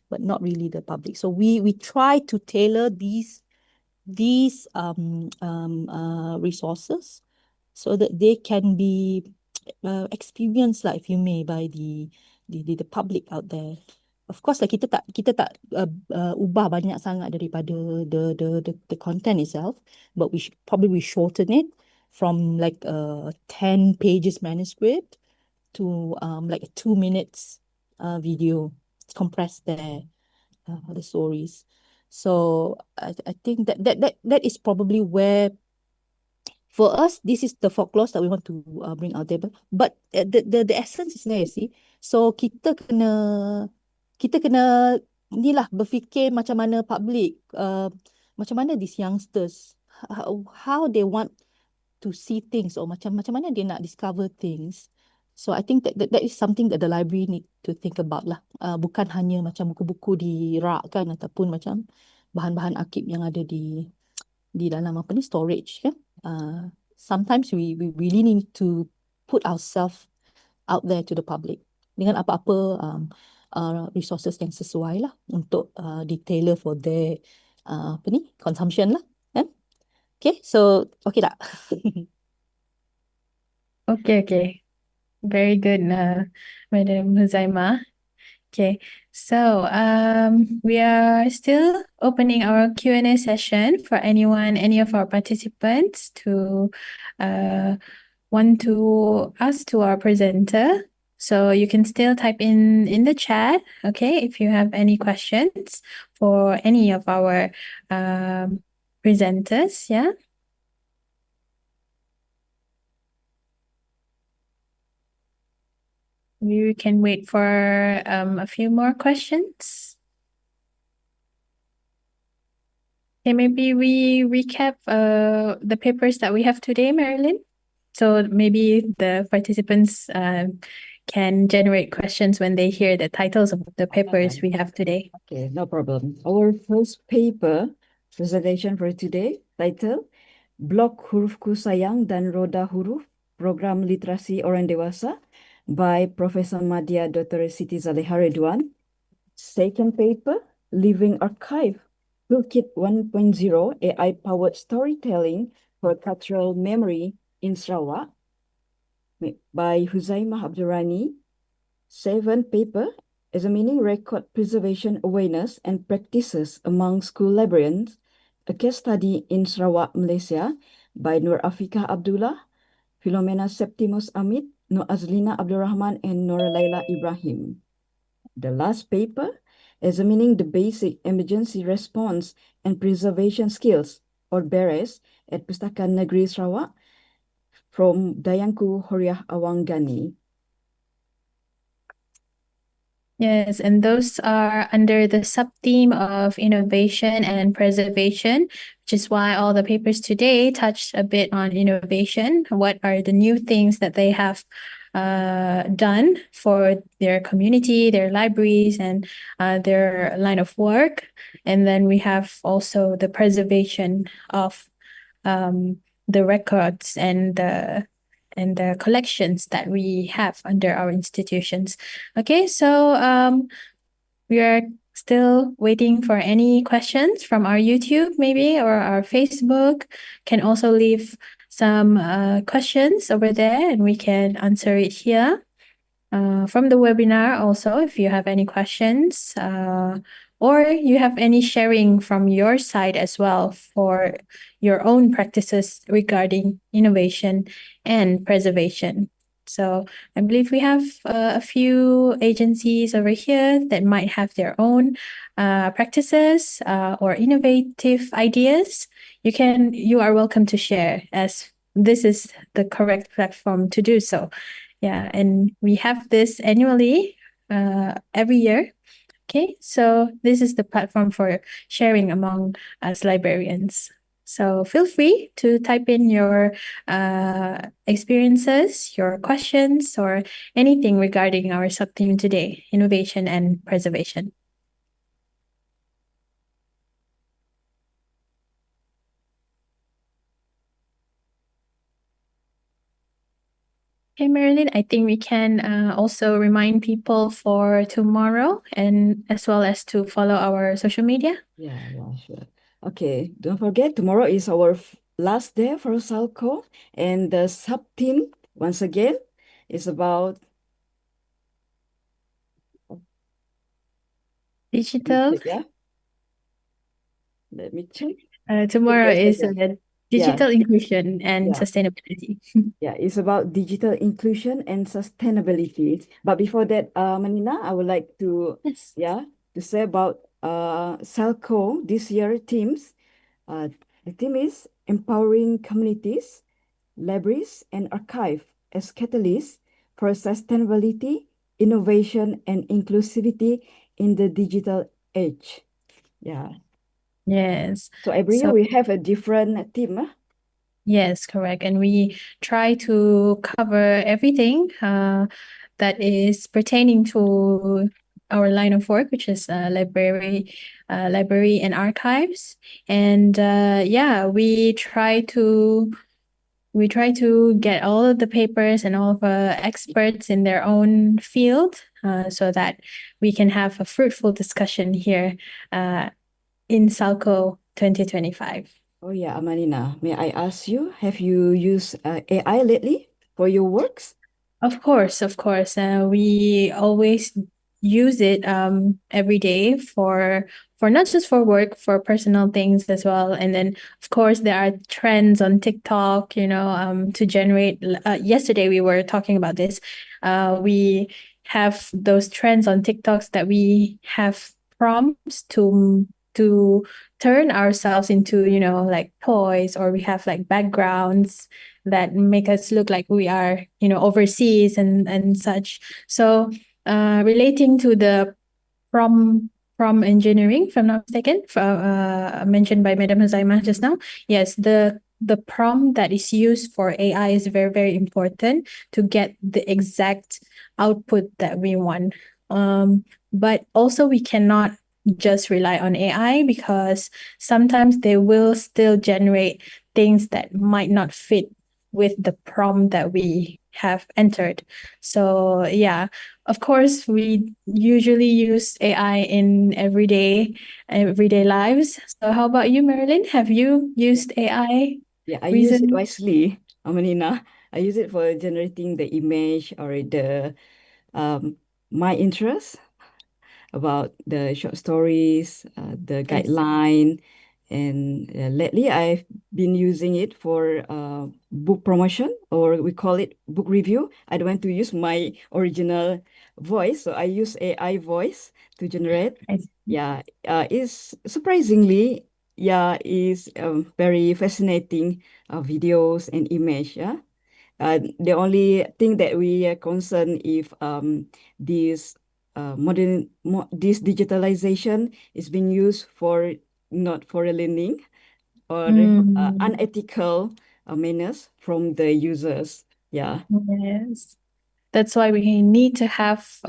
but not really the public. So we try to tailor these resources so that they can be experienced lah, if you may, by the public out there. Of course lah, kita tak ubah banyak sangat daripada the content itself, but we should probably shorten it from like a 10 pages manuscript to like a 2 minutes video compressed there, the stories. So I think that is probably where, for us, this is the folklore that we want to bring out there. But the essence is there, you see. So kita kena ni lah berfikir macam mana public, macam mana these youngsters, how they want to see things, or macam mana dia nak discover things. So I think that is something that the library need to think about lah. Bukan hanya macam buku-buku dirakkan ataupun macam bahan-bahan arsip yang ada di dalam apa ni, storage kan. Sometimes we really need to put ourselves out there to the public dengan apa-apa resources yang sesuai lah untuk di-tailor for their apa ni, consumption lah kan. Okay, so okay tak? Okay. Very good, Madam Huzaimah. Okay, so we are still opening our Q&A session for any of our participants to want to ask to our presenter. So you can still type in the chat, okay, if you have any questions for any of our presenters, yeah. We can wait for a few more questions. Okay, maybe we recap the papers that we have today, Marilyn. So maybe the participants can generate questions when they hear the titles of the papers we have today. Okay, no problem. Our first paper presentation for today, title Blok Hurufku Sayang dan Roda Huruf, Program Literasi Orang Dewasa by Professor Madya Dr. Siti Zaleha Redwan. Second paper, Living Archive, Toolkit 1.0, AI-powered storytelling for cultural memory in Sarawak by Huzaimah Abdurrani. Seventh paper, Examining Record Preservation Awareness and Practices Among School Librarians, a case study in Sarawak, Malaysia by Nur Afika Abdullah, Philomena Septimus Amit, Nur Azlina Abdul Rahman, and Nur Laila Ibrahim. The last paper, Examining the Basic Emergency Response and Preservation Skills, or BERES, at Pustaka Negeri Sarawak, from Dayangku Horiah Awanggani. Yes, and those are under the sub-theme of innovation and preservation, which is why all the papers today touched a bit on innovation. What are the new things that they have done for their community, their libraries, and their line of work? And then we have also the preservation of the records and the collections that we have under our institutions. Okay, so we are still waiting for any questions from our YouTube maybe or our Facebook. Can also leave some questions over there and we can answer it here. From the webinar also, if you have any questions or you have any sharing from your side as well for your own practices regarding innovation and preservation. So I believe we have a few agencies over here that might have their own practices or innovative ideas. You are welcome to share, as this is the correct platform to do so. Yeah, and we have this annually every year. Okay, so this is the platform for sharing among us librarians. So feel free to type in your experiences, your questions, or anything regarding our sub-theme today, innovation and preservation. Okay, Marilyn, I think we can also remind people for tomorrow and as well as to follow our social media. Yeah, sure. Okay, don't forget, tomorrow is our last day for Salco, and the sub-theme, once again, is about Digital. yeah. Let me check. Tomorrow Yes, is digital inclusion and Yeah. sustainability. Yeah, it's about digital inclusion and sustainability. But before that, Manina, I would like to Yes. to say about Salco this year themes. The theme is empowering communities, libraries, and archive as catalysts for sustainability, innovation, and inclusivity in the digital age. Yeah. Yes. So every year we have a different theme. Yes, correct. And we try to cover everything that is pertaining to our line of work, which is library and archives. And we try to get all of the papers and all of the experts in their own field so that we can have a fruitful discussion here in Salco 2025. Oh yeah, Amalina, may I ask you, have you used AI lately for your works? Of course. We always use it every day for not just for work, for personal things as well. And then of course there are trends on TikTok, to generate. Yesterday we were talking about this. We have those trends on TikToks that we have prompts to turn ourselves into, like toys, or we have like backgrounds that make us look like we are, overseas and such. So relating to the prom engineering, if I'm not mistaken, mentioned by Madam Huzaimah just now. Yes, the prompt that is used for AI is very, very important to get the exact output that we want. But also we cannot just rely on AI, because sometimes they will still generate things that might not fit with the prompt that we have entered. So yeah, of course, we usually use AI in everyday lives. So how about you, Marilyn? Have you used AI? Yeah, I use it wisely, Amalina. I use it for generating the image or the my interest about the short stories, the guideline, and lately I've been using it for book promotion, or we call it book review. I don't want to use my original voice, so I use AI voice to generate. Yeah, it's surprisingly, is very fascinating videos and image. Yeah. The only thing that we are concerned if this this digitalization is being used for not for learning or unethical manners from the users. Yeah. Yes. That's why we need to have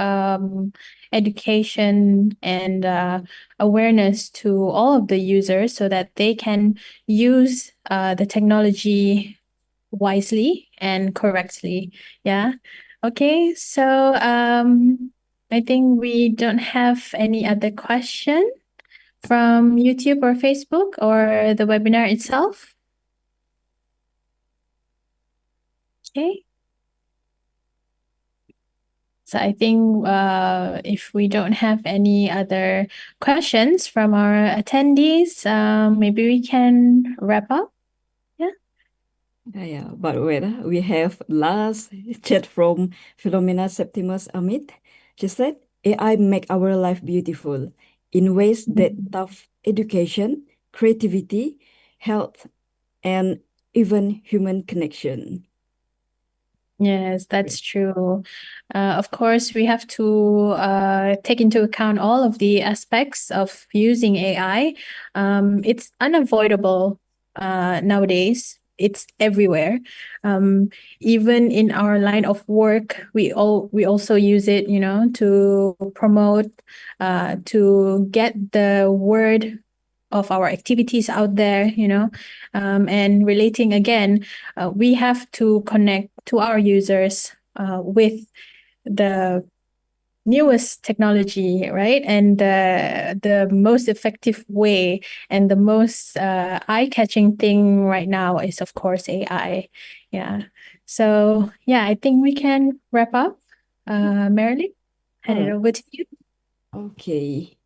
education and awareness to all of the users so that they can use the technology wisely and correctly. Yeah. Okay. So I think we don't have any other question from YouTube or Facebook or the webinar itself. Okay. So I think if we don't have any other questions from our attendees, maybe we can wrap up. Yeah, but wait, we have last chat from Philomena Septimus Amit. She said, AI make our life beautiful in ways that tough education, creativity, health, and even human connection. Yes, that's true. Of course, we have to take into account all of the aspects of using AI. It's unavoidable nowadays. It's everywhere. Even in our line of work, we also use it, to promote, to get the word of our activities out there, and relating again, we have to connect to our users with the newest technology, right? And the most effective way and the most eye-catching thing right now is, of course, AI. Yeah. So, yeah, I think we can wrap up. Marilyn, hand it over to you. Okay.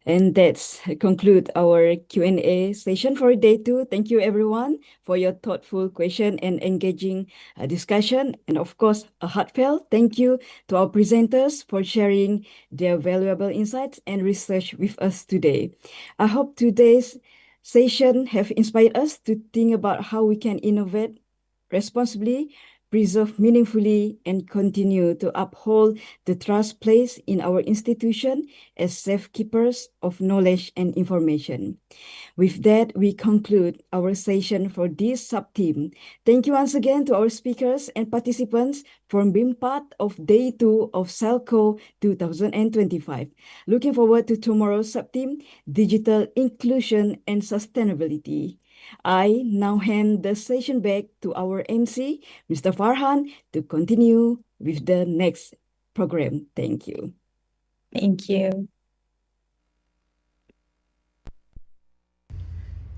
And that's conclude our Q&A session for day 2. Thank you everyone for your thoughtful question and engaging discussion. And of course, a heartfelt thank you to our presenters for sharing their valuable insights and research with us today. I hope today's session have inspired us to think about how we can innovate responsibly, preserve meaningfully, and continue to uphold the trust placed in our institution as safekeepers of knowledge and information. With that, we conclude our session for this sub-team. Thank you once again to our speakers and participants for being part of Day 2 of SALCO 2025. Looking forward to tomorrow's sub-team, Digital Inclusion and Sustainability. I now hand the session back to our MC, Mr. Farhan, to continue with the next program. Thank you. Thank you.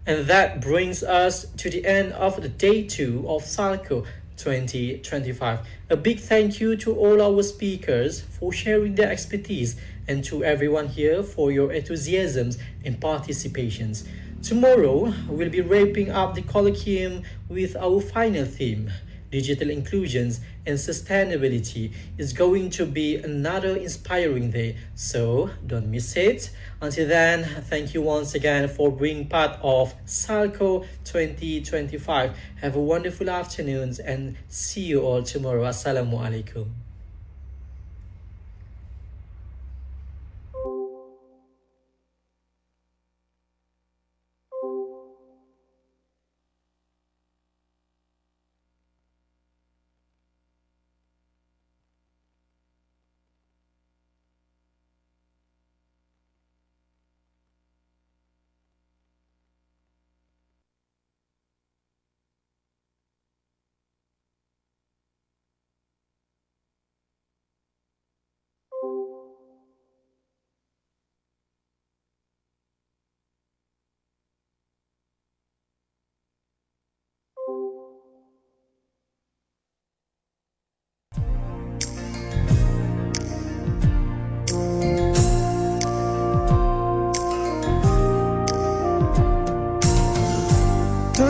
And that brings us to the end of the Day 2 of SALCO 2025. A big thank you to all our speakers for sharing their expertise and to everyone here for your enthusiasms and participations. Tomorrow, we'll be wrapping up the Colloquium with our final theme, Digital Inclusions and Sustainability. Is going to be another inspiring day, so don't miss it. Until then, thank you once again for being part of SALCO 2025. Have a wonderful afternoon and see you all tomorrow. Assalamualaikum.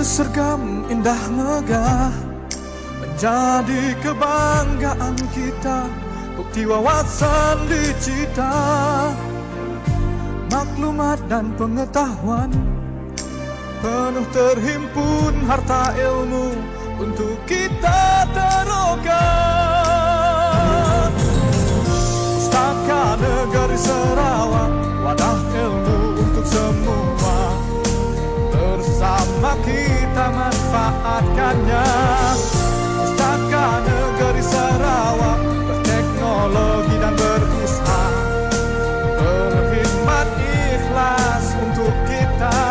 Sergam indah megah menjadi kebanggaan kita, bukti wawasan dicita, maklumat dan pengetahuan penuh terhimpun harta ilmu untuk kita terokan. Pustaka bersama kita manfaatkannya. Pustaka Negeri Sarawak berteknologi dan berusaha, berkhidmat ikhlas untuk kita.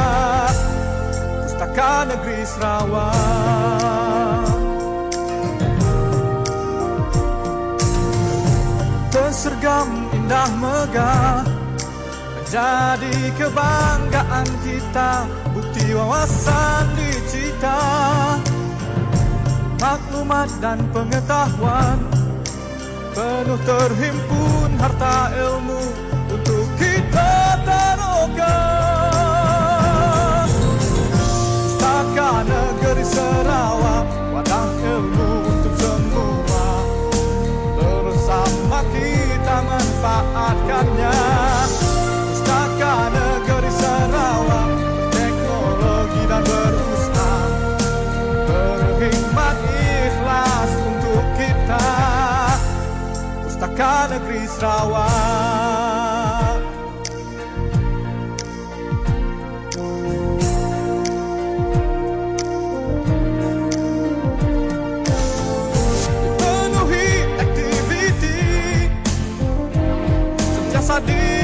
Pustaka Negeri Sarawak tersergam indah megah, menjadi kebanggaan kita, bukti wawasan dicita, maklumat dan pengetahuan, penuh terhimpun harta ilmu untuk kita taruhkan. Pustaka Negeri Sarawak, wadah ilmu untuk semua, bersama kita manfaatkannya. Pustaka Negeri Sarawak berteknologi dan berusaha, berkhidmat ikhlas untuk kita. Pustaka Negeri Sarawak dipenuhi aktiviti, sentiasa di